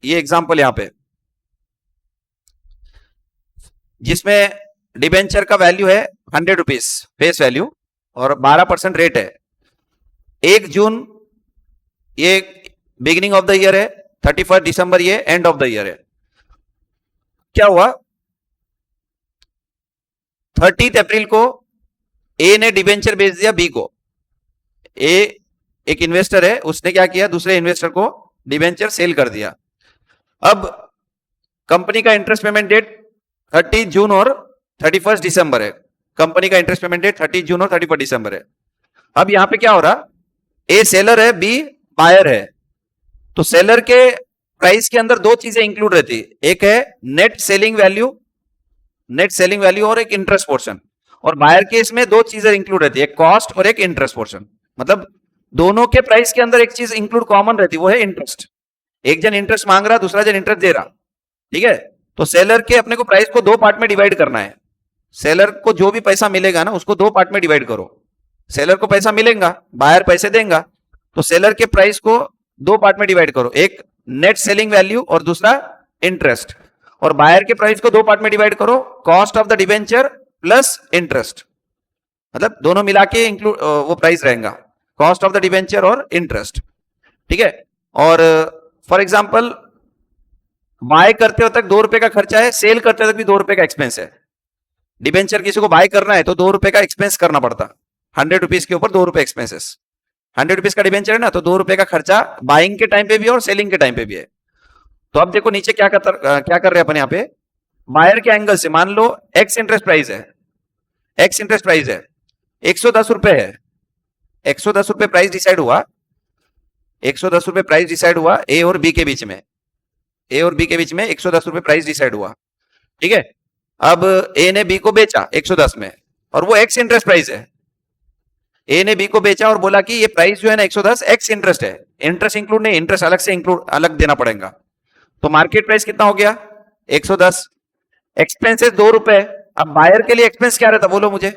ये एग्जाम्पल यहाँ पे, जिसमें डिबेंचर का वैल्यू है 100 रुपीज फेस वैल्यू और 12% रेट है। 1 जून ये बिगिनिंग ऑफ द ईयर है, 31 दिसंबर ये एंड ऑफ द ईयर है। क्या हुआ, 30 अप्रैल को ए ने डिबेंचर बेच दिया बी को। ए एक इन्वेस्टर है, उसने क्या किया, दूसरे इन्वेस्टर को डिबेंचर सेल कर दिया। अब कंपनी का इंटरेस्ट पेमेंट डेट 30 जून और 31 दिसंबर है। कंपनी का इंटरेस्ट पेमेंट डेट 30 जून और 31 दिसंबर है। अब यहां पे क्या हो रहा, ए सेलर है, बी बायर है। तो सेलर के प्राइस के अंदर दो चीजें इंक्लूड रहती है, एक है net selling value, net selling value और एक इंटरेस्ट पोर्शन। और बायर के इसमें दो चीजें इंक्लूड रहती है, एक कॉस्ट और एक इंटरेस्ट पोर्शन। मतलब दोनों के प्राइस के अंदर एक चीज इंक्लूड कॉमन रहती है, वो है इंटरेस्ट। एक जन इंटरेस्ट मांग रहा, दूसरा जन इंटरेस्ट दे रहा। ठीक है, तो सेलर के अपने को प्राइस को दो पार्ट में डिवाइड करना है। सेलर को जो भी पैसा मिलेगा ना, उसको दो पार्ट में डिवाइड करो। सेलर को पैसा मिलेगा, बायर पैसे देगा, तो सेलर के प्राइस को दो पार्ट में डिवाइड करो, एक नेट सेलिंग वैल्यू और दूसरा इंटरेस्ट। और बायर के प्राइस को दो पार्ट में डिवाइड करो, cost of the debenture plus interest. मतलब दोनों मिला के इंक्लूड वो प्राइस रहेगा, कॉस्ट ऑफ द डिबेंचर और इंटरेस्ट। ठीक है, और फॉर एग्जाम्पल बाय करते वक्त 2 रुपए का खर्चा है, सेल करते वक्त भी 2 रुपए का एक्सपेंस है। डिबेंचर किसी को बाय करना है तो 2 रुपए का एक्सपेंस करना पड़ता, 100 रुपीज के ऊपर 2 रुपए एक्सपेंसेस। 100 रुपीज का डिबेंचर है ना, तो 2 रुपए का खर्चा बाइंग के टाइम पे भी है और सेलिंग के टाइम पे भी है। तो अब देखो नीचे क्या कर रहे हैं अपन यहाँ पे, बायर के एंगल से मान लो एक्स इंटरेस्ट प्राइस है, एक्स इंटरेस्ट प्राइस है 110 रुपए है, 110 रुपए प्राइस डिसाइड हुआ, 110 रुपए प्राइस डिसाइड हुआ ए और बी के बीच में, ए और बी के बीच में 110 रुपए प्राइस डिसाइड हुआ। ठीक है, अब ए ने बी को बेचा 110 में और वो एक्स इंटरेस्ट प्राइस है। ए ने बी को बेचा और बोला कि ये प्राइस जो है ना 110 एक्स इंटरेस्ट है, इंटरेस्ट इंक्लूड नहीं, इंटरेस्ट अलग से इंक्लूड अलग देना पड़ेगा। तो मार्केट प्राइस कितना हो गया 110, एक्सपेंसेस 2 रुपए। अब बायर के लिए एक्सपेंस क्या रहता बोलो मुझे,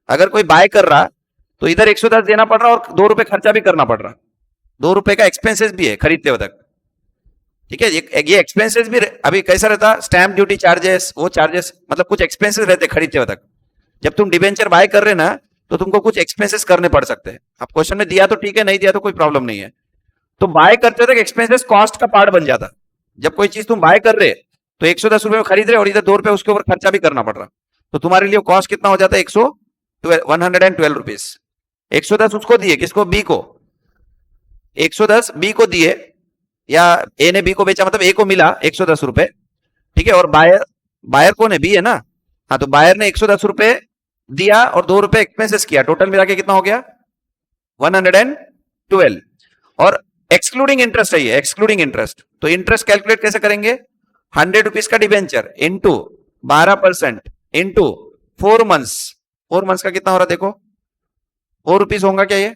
अगर कोई बाय कर रहा तो इधर 110 देना पड़ रहा और 2 रुपए खर्चा भी करना पड़ रहा, 2 रुपए का एक्सपेंसेस भी है खरीदते वक्त। ठीक है, ये एक्सपेंसेस भी अभी कैसा रहता, स्टैंप ड्यूटी चार्जेस, वो चार्जेस, मतलब कुछ एक्सपेंसेस रहते खरीदते वक्त। जब तुम डिबेंचर बाय कर रहे ना तो तुमको कुछ एक्सपेंसेस करने पड़ सकते हैं। अब क्वेश्चन में दिया तो ठीक है, नहीं दिया तो कोई प्रॉब्लम नहीं है। तो बाय करते वक्त एक्सपेंसेस कॉस्ट का पार्ट बन जाता। जब कोई चीज तुम बाय कर रहे तो 110 रुपए में खरीद रहे और इधर 2 रुपए उसके ऊपर खर्चा भी करना पड़ रहा, तो तुम्हारे लिए कॉस्ट कितना हो जाता है 112 रुपीज। 110 उसको दिए, किसको, बी को, 110 बी को दिए, या ए ने बी को बेचा, मतलब ए को मिला 110 रुपए। ठीक है, और बायर, बायर कौन है, बी है ना, हाँ, तो बायर ने 110 रुपए दिया और 2 रुपए एक्सपेंसेस किया, टोटल मिला के कितना हो गया 112। और एक्सक्लूडिंग इंटरेस्ट है ये, एक्सक्लूडिंग इंटरेस्ट। तो इंटरेस्ट कैलकुलेट कैसे करेंगे, 100 रुपीज का debenture into 12% into 4 months, 4 months का कितना हो रहा देखो, 4 रुपीज होगा क्या ये,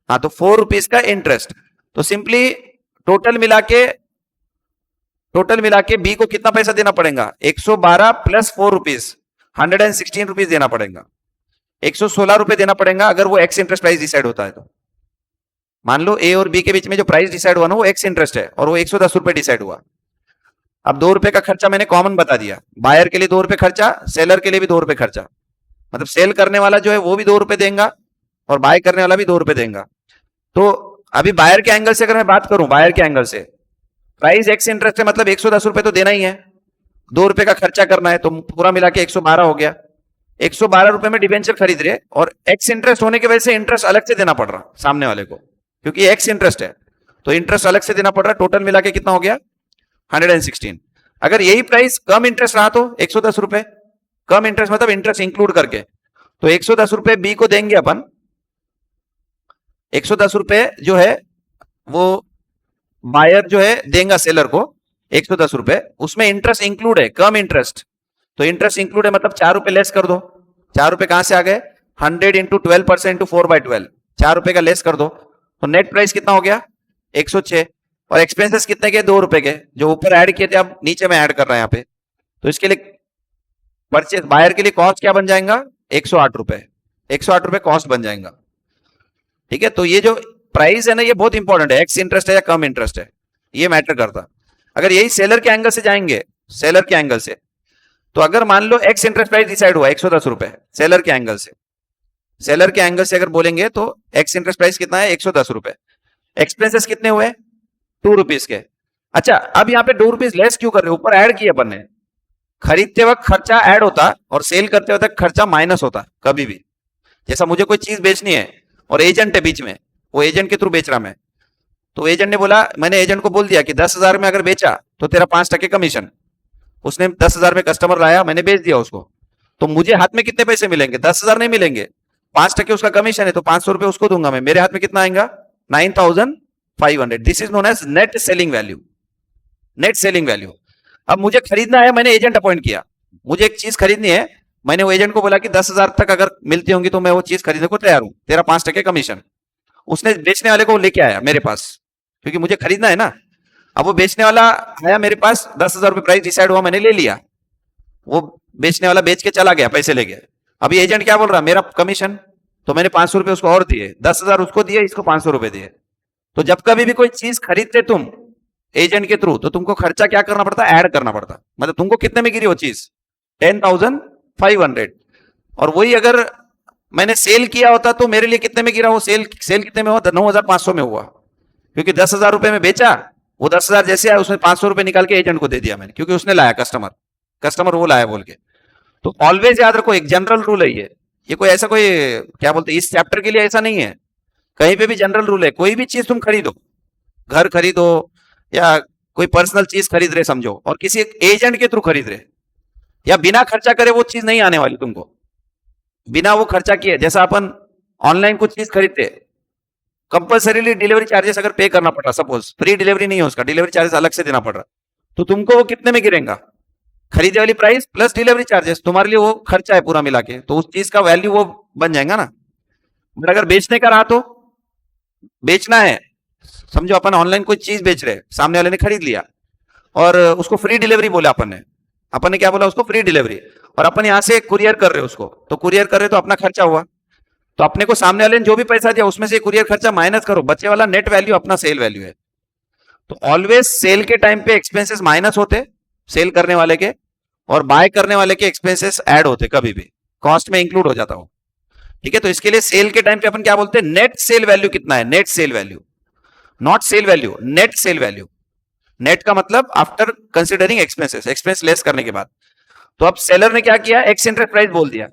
हाँ, तो 4 रुपीज का इंटरेस्ट। तो सिंपली टोटल मिला के बी को कितना पैसा देना पड़ेगा, 112 प्लस 4 रुपीज, 116 रुपीज देना पड़ेगा, 116 रुपए देना पड़ेगा अगर वो एक्स इंटरेस्ट प्राइस डिसाइड होता है तो। मान लो ए और बी के बीच में जो प्राइस डिसाइड हुआ ना वो एक्स इंटरेस्ट है और वो 110 रुपए डिसाइड हुआ। अब 2 रुपए का खर्चा मैंने कॉमन बता दिया, बायर के लिए 2 रुपए खर्चा, सेलर के लिए भी 2 रुपए खर्चा, मतलब सेल करने वाला जो है वो भी 2 रुपए देगा और बाय करने वाला भी 2 रुपए देगा। तो अभी बायर के एंगल से अगर मैं बात करूं, बायर के एंगल से प्राइस एक्स इंटरेस्ट है, मतलब 110 रुपए तो देना ही है, 2 रुपए का खर्चा करना है, तो पूरा मिला के 112 हो गया। 112 रुपए में डिबेंचर खरीद रहे और एक्स इंटरेस्ट होने की वजह से इंटरेस्ट अलग से देना पड़ रहा सामने वाले को, क्योंकि एक्स इंटरेस्ट है तो इंटरेस्ट अलग से देना पड़ रहा। टोटल मिला के कितना हो गया 116। अगर यही प्राइस कम इंटरेस्ट रहा तो 110 रुपए, कम इंटरेस्ट मतलब इंटरेस्ट इंक्लूड करके, तो 110 रुपए बी को देंगे अपन, 110 रुपए जो है वो बायर जो है देगा सेलर को 110 रुपए, उसमें इंटरेस्ट इंक्लूड है, कम इंटरेस्ट, तो इंटरेस्ट इंक्लूड है मतलब 4 रुपए लेस कर दो। 4 रुपए कहां से आ गए, 100 इंटू 12% इंटू 4/12, 4 रुपए का लेस कर दो, तो नेट प्राइस कितना हो गया 106। और एक्सपेंसेस कितने के, 2 रुपए के, जो ऊपर ऐड किए थे अब नीचे में ऐड कर रहे हैं यहाँ पे। तो इसके लिए परचेज बायर के लिए कॉस्ट क्या बन जाएगा, 108 रुपए, 108 रुपए कॉस्ट बन जाएगा। ठीक है, तो ये जो प्राइस है ना, ये बहुत इंपॉर्टेंट है, एक्स इंटरेस्ट है या कम इंटरेस्ट है, ये मैटर करता। अगर यही सेलर के एंगल से जाएंगे, सेलर के एंगल से, तो अगर मान लो एक्स इंटरेस्ट प्राइस डिसाइड हुआ 110 रुपए सेलर के एंगल से, सेलर के एंगल से अगर बोलेंगे तो एक्स इंटरेस्ट प्राइस कितना है, 110 रुपए। एक्सपेंसेस कितने हुए, 2 रुपीज के। अच्छा, अब यहाँ पे 2 रुपीज लेस क्यों कर रहे हो, ऊपर ऐड किया अपन ने। खरीदते वक्त खर्चा ऐड होता और सेल करते वक्त खर्चा माइनस होता कभी भी। जैसा मुझे कोई चीज बेचनी है और एजेंट है बीच में, वो एजेंट के थ्रू बेच रहा मैं, तो एजेंट ने बोला, मैंने एजेंट को बोल दिया कि 10,000 में अगर बेचा तो तेरा 5% कमीशन। उसने 10,000 में कस्टमर लाया, मैंने बेच दिया उसको, तो मुझे हाथ में कितने पैसे मिलेंगे, 10,000 नहीं मिलेंगे, 5% उसका कमीशन है, तो 500 रुपए उसको दूंगा मैं, मेरे हाथ में कितना आएगा, 9,500। This is known as net selling value, net selling value. अब मुझे खरीदना है, मैंने एजेंट अपॉइंट किया, मुझे एक चीज खरीदनी है, मैंने वो एजेंट को बोला कि 10,000 तक अगर मिलती होंगी तो मैं वो चीज खरीदने को तैयार हूं, तेरा 5% कमीशन। उसने बेचने वाले को लेके आया मेरे पास, क्योंकि मुझे खरीदना है ना। अब वो बेचने वाला आया मेरे पास, 10,000 रुपए प्राइस डिसाइड हुआ, मैंने ले लिया, वो बेचने वाला बेच के चला गया, पैसे ले गया। अभी एजेंट क्या बोल रहा, मेरा कमीशन, तो मैंने 500 रुपए उसको और दिए, 10,000 उसको दिए, इसको 500 रुपए दिए। तो जब कभी भी कोई चीज खरीदते तुम एजेंट के थ्रू, तो तुमको खर्चा क्या करना पड़ता है, ऐड करना पड़ता। मतलब तुमको कितने में गिरी वो चीज, 10,500। और वही अगर मैंने सेल किया होता तो मेरे लिए कितने में गिरा, वो सेल सेल कितने में हुआ, 9,500 में हुआ, क्योंकि 10,000 रुपए में बेचा, वो 10,000 जैसे आया उसमें 500 रुपए निकाल के एजेंट को दे दिया मैंने, क्योंकि उसने लाया, कस्टमर कस्टमर वो लाया बोल के। तो ऑलवेज याद रखो, एक जनरल रूल है ये कोई ऐसा कोई क्या बोलते इस चैप्टर के लिए ऐसा नहीं है, कहीं पे भी जनरल रूल है। कोई भी चीज तुम खरीदो, घर खरीदो या कोई पर्सनल चीज खरीद रहे समझो, और किसी एजेंट के थ्रू खरीद रहे, या बिना खर्चा करे वो चीज नहीं आने वाली तुमको, बिना वो खर्चा किए। जैसा अपन ऑनलाइन कुछ चीज खरीदते, कंपल्सरीली डिलीवरी चार्जेस अगर पे करना पड़ रहा, सपोज फ्री डिलीवरी नहीं है उसका, डिलीवरी चार्जेस अलग से देना पड़ रहा, तो तुमको वो कितने में गिरेगा, खरीदे वाली प्राइस प्लस डिलीवरी चार्जेस, तुम्हारे लिए वो खर्चा है पूरा मिला के, तो उस चीज का वैल्यू वो बन जाएगा ना। बट अगर बेचने का रहा तो, बेचना है, समझो अपन ऑनलाइन कोई चीज बेच रहे, सामने वाले ने खरीद लिया और उसको फ्री डिलीवरी बोला अपन ने क्या बोला उसको, फ्री डिलीवरी, और अपन यहां से कुरियर कर रहे उसको, तो कुरियर कर रहे तो अपना खर्चा हुआ, तो अपने को सामने वाले ने जो भी पैसा दिया उसमें से कुरियर खर्चा माइनस करो, बच्चे वाला नेट वैल्यू अपना सेल वैल्यू है। तो ऑलवेज सेल के टाइम पे एक्सपेंसेस माइनस होते सेल करने वाले के, और बाय करने वाले के एक्सपेंसेस ऐड होते, कभी भी कॉस्ट में इंक्लूड हो जाता हो। ठीक है, तो इसके लिए सेल के टाइम पे अपन क्या बोलते हैं, नेट सेल वैल्यू कितना है, net sale value, not sale value, net sale value. नेट का मतलब after considering expenses, expense less करने के बाद। तो अब सेलर ने क्या किया, एक्स इंटरेस्ट प्राइस बोल दिया,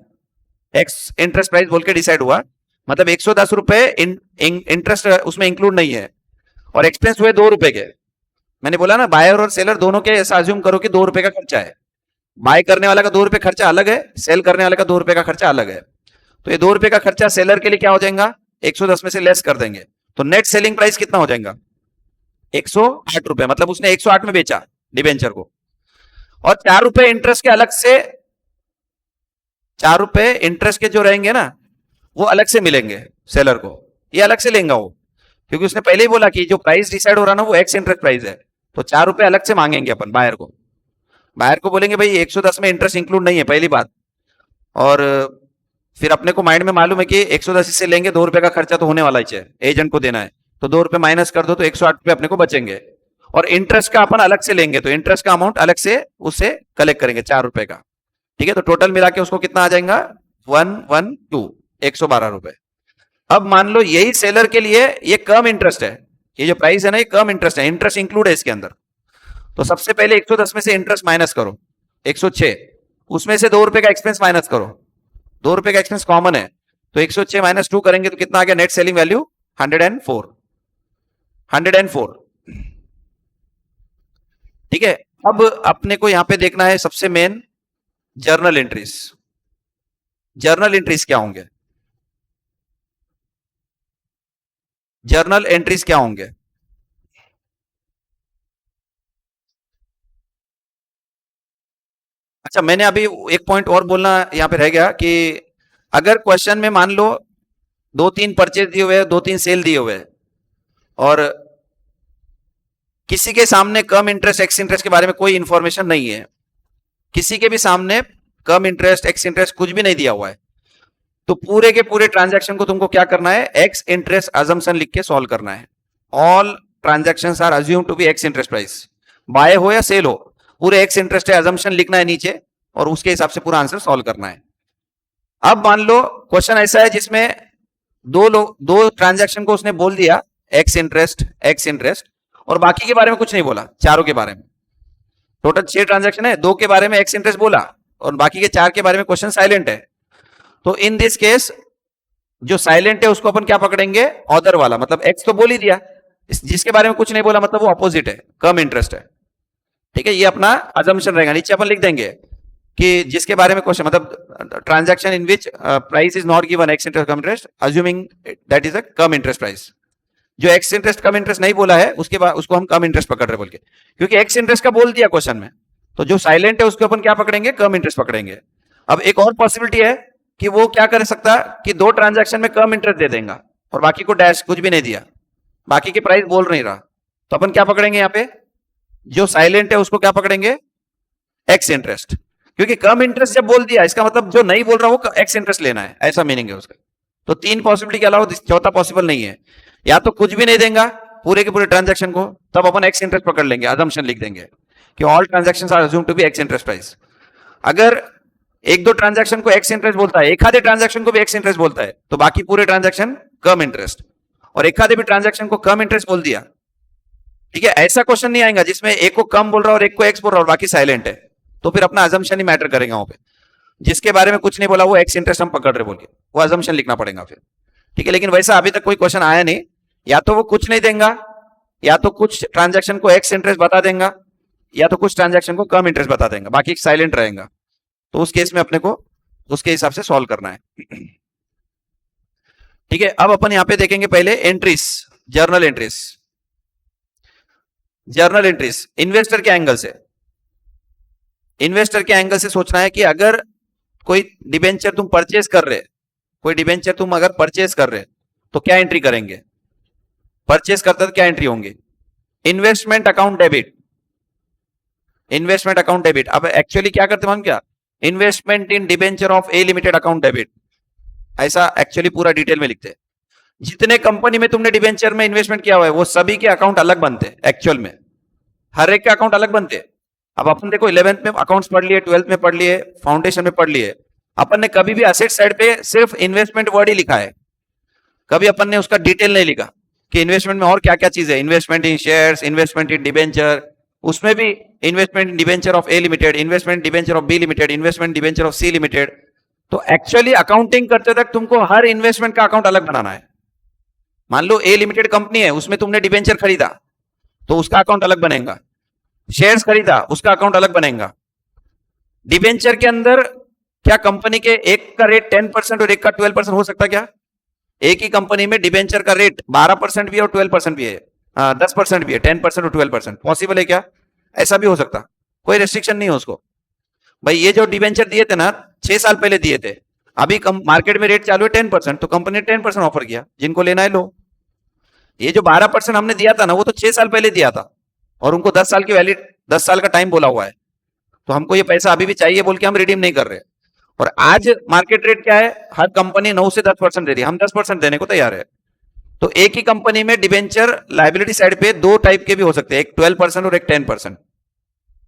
एक्स इंटरेस्ट प्राइस बोल के डिसाइड हुआ, मतलब 110 रुपए इंटरेस्ट उसमें इंक्लूड नहीं है, और एक्सपेंस हुए 2 रुपए के। मैंने बोला ना, बायर और सेलर दोनों के ऐसा अज्यूम करो कि 2 रुपए का खर्चा है, बाय करने वाला का 2 रुपए खर्चा अलग है, सेल करने वाले का 2 रुपए का खर्चा अलग है। तो ये 2 रुपए का खर्चा सेलर के लिए क्या हो जाएगा, 110 में से लेस कर देंगे, तो नेट सेलिंग प्राइस कितना हो जाएगा, 108 रुपए। मतलब उसने 108 में बेचा डिबेंचर को, और 4 रुपए इंटरेस्ट के अलग से, 4 रुपए इंटरेस्ट के जो रहेंगे ना, वो अलग से मिलेंगे सेलर को, ये अलग से लेंगे वो, क्योंकि उसने पहले ही बोला कि जो प्राइस डिसाइड हो रहा ना वो एक्स इंटरेस्ट प्राइस है, तो 4 रुपए अलग से मांगेंगे अपन बायर को, बायर को बोलेंगे भाई 110 में इंटरेस्ट इंक्लूड नहीं है, पहली बात। और फिर अपने को माइंड में मालूम है कि 110 से लेंगे, 2 रुपए का खर्चा तो होने वाला ही है, एजेंट को देना है, तो 2 रुपए माइनस कर दो तो 108 रुपए अपने को बचेंगे, और इंटरेस्ट का अपन अलग से लेंगे, तो इंटरेस्ट का अमाउंट अलग से उससे कलेक्ट करेंगे 4 रुपए का। ठीक है, तो टोटल मिला के उसको कितना आ जाएगा, 112, 112 रुपए। अब मान लो यही सेलर के लिए ये कम इंटरेस्ट है, ये जो प्राइस है ना ये कम इंटरेस्ट है, इंटरेस्ट इंक्लूड है इसके अंदर। तो सबसे पहले 110 में से इंटरेस्ट माइनस करो, 106, उसमें से 2 रुपए का एक्सपेंस माइनस करो, 2 रुपए का एक्सपेंस कॉमन है, तो 106 माइनस 2 करेंगे तो कितना आ गया, नेट सेलिंग वैल्यू 104, 104। ठीक है, अब अपने को यहां पे देखना है सबसे main, journal entries. Journal entries क्या होंगे, जर्नल एंट्रीज क्या होंगे। अच्छा, मैंने अभी एक पॉइंट और बोलना यहां पे रह गया कि अगर क्वेश्चन में मान लो 2-3 परचेज दिए हुए, 2-3 सेल दिए हुए, और किसी के सामने कम इंटरेस्ट एक्स इंटरेस्ट के बारे में कोई इंफॉर्मेशन नहीं है, किसी के भी सामने कम इंटरेस्ट एक्स इंटरेस्ट कुछ भी नहीं दिया हुआ है, तो पूरे के पूरे ट्रांजैक्शन को तुमको क्या करना है, एक्स इंटरेस्ट अजम्पशन लिख के सॉल्व करना है। All transactions are assume to be ex interest price, buy हो या सेल हो, पूरे एक्स इंटरेस्ट है अजम्पशन लिखना है नीचे और उसके हिसाब से पूरा आंसर सॉल्व करना है। अब मान लो क्वेश्चन ऐसा है जिसमें दो ट्रांजैक्शन को उसने बोल दिया एक्स इंटरेस्ट और बाकी के बारे में कुछ नहीं बोला, चारों के बारे में। टोटल 6 ट्रांजैक्शन है, 2 के बारे में एक्स इंटरेस्ट बोला और बाकी के 4 के बारे में क्वेश्चन साइलेंट है। तो इन दिस केस जो साइलेंट है उसको अपन क्या पकड़ेंगे, ऑदर वाला, मतलब एक्स तो बोल ही दिया, जिसके बारे में कुछ नहीं बोला मतलब वो अपोजिट है, कम इंटरेस्ट है। ठीक है, ये अपना अजम्पशन रहेगा। नीचे अपन लिख देंगे कि जिसके बारे में क्वेश्चन, मतलब transaction in which price is not given x interest come interest assuming that is a come interest price. जो एक्स इंटरेस्ट कम इंटरेस्ट नहीं बोला है उसके बाद उसको हम कम इंटरेस्ट पकड़ रहे बोल के, क्योंकि एक्स इंटरेस्ट का बोल दिया क्वेश्चन में, तो जो साइलेंट है उसको अपन क्या पकड़ेंगे, कम इंटरेस्ट पकड़ेंगे। अब एक और पॉसिबिलिटी है कि वो क्या कर सकता है कि 2 ट्रांजैक्शन में कम इंटरेस्ट दे देगा और बाकी को डैश कुछ भी नहीं दिया, बाकी के प्राइस बोल नहीं रहा, तो अपन क्या पकड़ेंगे यहाँ पे, जो साइलेंट है उसको क्या पकड़ेंगे, एक्स इंटरेस्ट, क्योंकि कम इंटरेस्ट जब बोल दिया इसका मतलब जो नहीं बोल रहा वो एक्स इंटरेस्ट लेना है, ऐसा मीनिंग है उसका। तो 3 पॉसिबिलिटी के अलावा चौथा पॉसिबल नहीं है, या तो कुछ भी नहीं देगा पूरे के पूरे ट्रांजैक्शन को, तब अपन एक्स इंटरेस्ट पकड़ लेंगे, अजम्पशन लिख देंगे कि all transactions are assumed to be ex interest price. अगर 1-2 ट्रांजैक्शन को एक्स इंटरेस्ट बोलता है, एक आधे ट्रांजैक्शन को भी एक्स इंटरेस्ट बोलता है, तो बाकी पूरे ट्रांजैक्शन कम इंटरेस्ट, और एक आधे भी ट्रांजैक्शन को कम इंटरेस्ट बोल दिया। ठीक है, ऐसा क्वेश्चन नहीं आएगा जिसमें एक को कम बोल रहा है और एक को एक्स बोल रहा है और बाकी साइलेंट है, तो फिर अपना अजम्पशन ही मैटर करेगा वहां पे। जिसके बारे में कुछ नहीं बोला वो एक्स इंटरेस्ट हम पकड़ रहे बोल के, वो अजम्पशन लिखना पड़ेगा फिर। ठीक है, लेकिन वैसा अभी तक कोई क्वेश्चन आया नहीं, या तो वो कुछ नहीं देगा, या तो कुछ ट्रांजैक्शन को एक्स इंटरेस्ट बता देगा, या तो कुछ ट्रांजैक्शन को कम इंटरेस्ट बता देगा, बाकी साइलेंट रहेगा। तो उस केस में अपने को उसके हिसाब से सॉल्व करना है। ठीक है, अब अपन यहां पे देखेंगे पहले entries, journal entries. Journal entries investor के एंगल से, इन्वेस्टर के एंगल से सोचना है कि अगर कोई डिबेंचर तुम परचेज कर रहे, कोई डिबेंचर तुम अगर परचेज कर रहे तो क्या एंट्री करेंगे, परचेज करते तो क्या एंट्री होंगी, investment account debit, investment account debit. अब एक्चुअली क्या करते हैं हम, क्या investment in debenture of A limited account debit, ऐसा एक्चुअली पूरा डिटेल में लिखते हैं। जितने कंपनी में तुमने डिबेंचर में इन्वेस्टमेंट किया हुआ है वो सभी के अकाउंट अलग बनते हैं, एक्चुअल में हर एक के अकाउंट अलग बनते हैं। अब अपन देखो 11th में अकाउंट्स पढ़ लिए, 12th में पढ़ लिए, फाउंडेशन में पढ़ लिए, अपन ने कभी भी असेट साइड पे सिर्फ इन्वेस्टमेंट वर्ड ही लिखा है, कभी अपन ने उसका डिटेल नहीं लिखा कि इन्वेस्टमेंट में और क्या क्या चीज है, investment in shares, investment in debenture, उसमें भी investment in debenture of A limited, investment debenture of B limited, investment debenture of C limited. तो एक्चुअली अकाउंटिंग करते तक तुमको हर इन्वेस्टमेंट का अकाउंट अलग बनाना है। मान लो ए लिमिटेड कंपनी है, उसमें तुमने डिबेंचर खरीदा तो उसका अकाउंट अलग बनेगा, शेयर्स खरीदा उसका अकाउंट अलग बनेगा। डिबेंचर के अंदर क्या कंपनी के एक का रेट 10% और एक का 12% हो सकता है क्या? एक ही कंपनी में डिबेंचर का रेट 12% भी है और 12% भी है, 10% भी है, 10% और 12% पॉसिबल है क्या? ऐसा भी हो सकता, कोई रेस्ट्रिक्शन नहीं है उसको। भाई ये जो डिबेंचर दिए थे ना 6 साल पहले दिए थे, अभी मार्केट में रेट चालू है 10%, तो कंपनी ने 10% ऑफर किया, जिनको लेना है लो। ये जो 12% हमने दिया था ना वो तो 6 साल पहले दिया था और उनको 10 साल की वैलिड 10 साल का टाइम बोला हुआ है, तो हमको ये पैसा अभी भी चाहिए बोल के हम रिडीम नहीं कर रहे। और आज मार्केट रेट क्या है, हर कंपनी 9 से 10% दे रही है, हम 10% देने को तैयार है। तो एक ही कंपनी में डिबेंचर लायबिलिटी साइड पे 2 टाइप के भी हो सकते हैं, एक 12% और एक 10%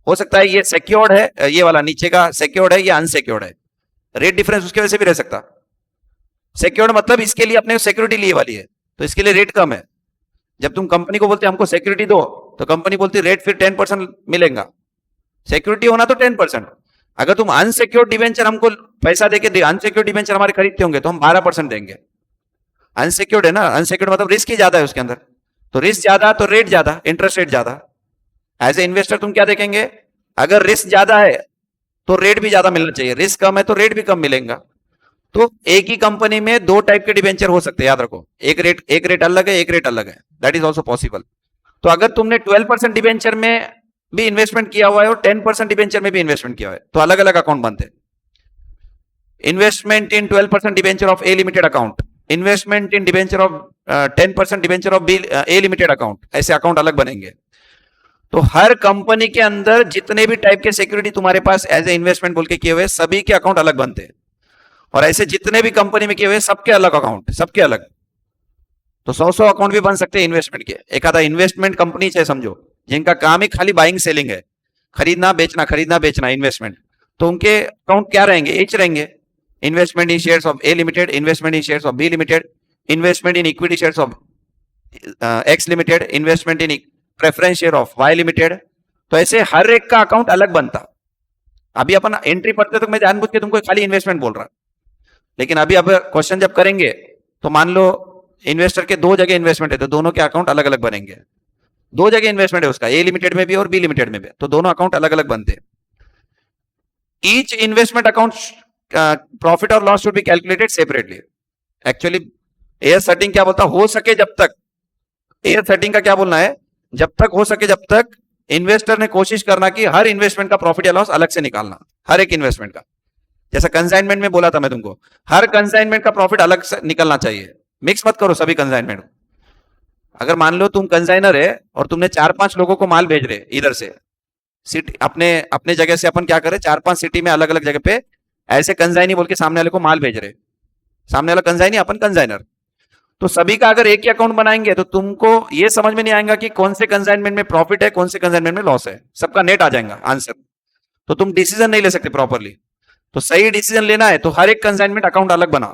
हो सकता है। ये सिक्योर्ड है, ये वाला नीचे का सिक्योर्ड है, ये अनसिक्योर्ड है, रेट डिफरेंस उसकी वजह से भी रह सकता। सिक्योर्ड मतलब इसके लिए अपने सिक्योरिटी लिए वाली है तो इसके लिए रेट कम है। जब तुम कंपनी को बोलते हमको सिक्योरिटी दो तो कंपनी बोलती रेट फिर 10% मिलेगा, सिक्योरिटी होना तो 10%। अगर तुम अनसिक्योर्ड डिबेंचर हमको पैसा देके अनसिक्योर्ड डिबेंचर हमारे खरीदते होंगे तो हम 12% देंगे। अनसिक्योर्ड है ना, अनसिक्योर्ड मतलब रिस्क ही ज्यादा है उसके अंदर, तो रिस्क ज्यादा तो रेट ज्यादा, इंटरेस्ट रेट ज्यादा। एज ए इन्वेस्टर तुम क्या देखेंगे, अगर रिस्क ज्यादा है तो रेट भी ज्यादा मिलना चाहिए, रिस्क कम है तो रेट भी कम मिलेगा। तो एक ही कंपनी में 2 टाइप के डिबेंचर हो सकते हैं, याद रखो, एक रेट अलग है, एक रेट अलग है, दैट इज ऑल्सो पॉसिबल। तो अगर तुमने 12% डिबेंचर में भी इन्वेस्टमेंट किया हुआ है और 10% डिबेंचर में भी इन्वेस्टमेंट किया हुआ है तो अलग अलग अकाउंट बनते हैं। Investment in 12% debenture of A limited account, investment in debenture of 10% debenture of B A limited account, ऐसे अकाउंट अलग बनेंगे। तो हर कंपनी के अंदर जितने भी टाइप के सिक्योरिटी तुम्हारे पास एज ए इन्वेस्टमेंट बोल के किए हुए, सभी के अकाउंट अलग बनते हैं। और ऐसे जितने भी कंपनी में किए हुए सबके अलग अकाउंट, सबके अलग। तो 100 अकाउंट भी बन सकते हैं इन्वेस्टमेंट के। एक आधा इन्वेस्टमेंट कंपनी है समझो, जिनका काम ही खाली बाइंग सेलिंग है, खरीदना बेचना इन्वेस्टमेंट। तो उनके अकाउंट क्या रहेंगे? एच रहेंगे। Investment in shares of A limited, investment in shares of B limited, investment in equity shares of X limited, investment in preference share of Y limited. तो ऐसे हर एक का अकाउंट अलग बनता। अभी अपन एंट्री पढ़ते तो मैं जानबूझ के तुमको खाली इन्वेस्टमेंट बोल रहा, लेकिन अभी अब क्वेश्चन जब करेंगे तो मान लो इन्वेस्टर के दो जगह इन्वेस्टमेंट है, तो दोनों के अकाउंट अलग अलग बनेंगे। दो जगह इन्वेस्टमेंट है उसका, ए लिमिटेड में भी और बी लिमिटेड में भी, तो दोनों अकाउंट अलग अलग बनते हैं। ईच इन्वेस्टमेंट अकाउंट प्रॉफिट और loss should be calculated separately. Actually air setting क्या बोलता, हो सके जब तक, एयर सेटिंग का क्या बोलना है, जब तक हो सके जब तक इन्वेस्टर ने कोशिश करना कि हर इन्वेस्टमेंट का प्रॉफिट या लॉस अलग से निकालना, हर एक इन्वेस्टमेंट का। जैसा कंसाइनमेंट में बोला था मैं तुमको, हर कंसाइनमेंट का प्रॉफिट अलग से निकलना चाहिए, मिक्स मत करो सभी कंसाइनमेंट। अगर मान लो तुम कंसाइनर है और तुमने 4-5 लोगों को माल भेज रहे इधर से सिटी, अपने अपने जगह से अपन क्या करें, 4-5 सिटी में अलग अलग जगह पे ऐसे कंसाइनी बोल के सामने वाले को माल भेज रहे, सामने वाला कंसाइनी अपन कंसाइनर। तो सभी का अगर एक ही अकाउंट बनाएंगे तो तुमको ये समझ में नहीं आएगा कि कौन से कंसाइनमेंट में प्रॉफिट है, कौन से कंसाइनमेंट में लॉस है, सबका नेट आ जाएगा आंसर। तो तुम डिसीजन नहीं ले सकते प्रॉपरली। तो सही डिसीजन लेना है तो हर एक कंसाइनमेंट अकाउंट अलग बना,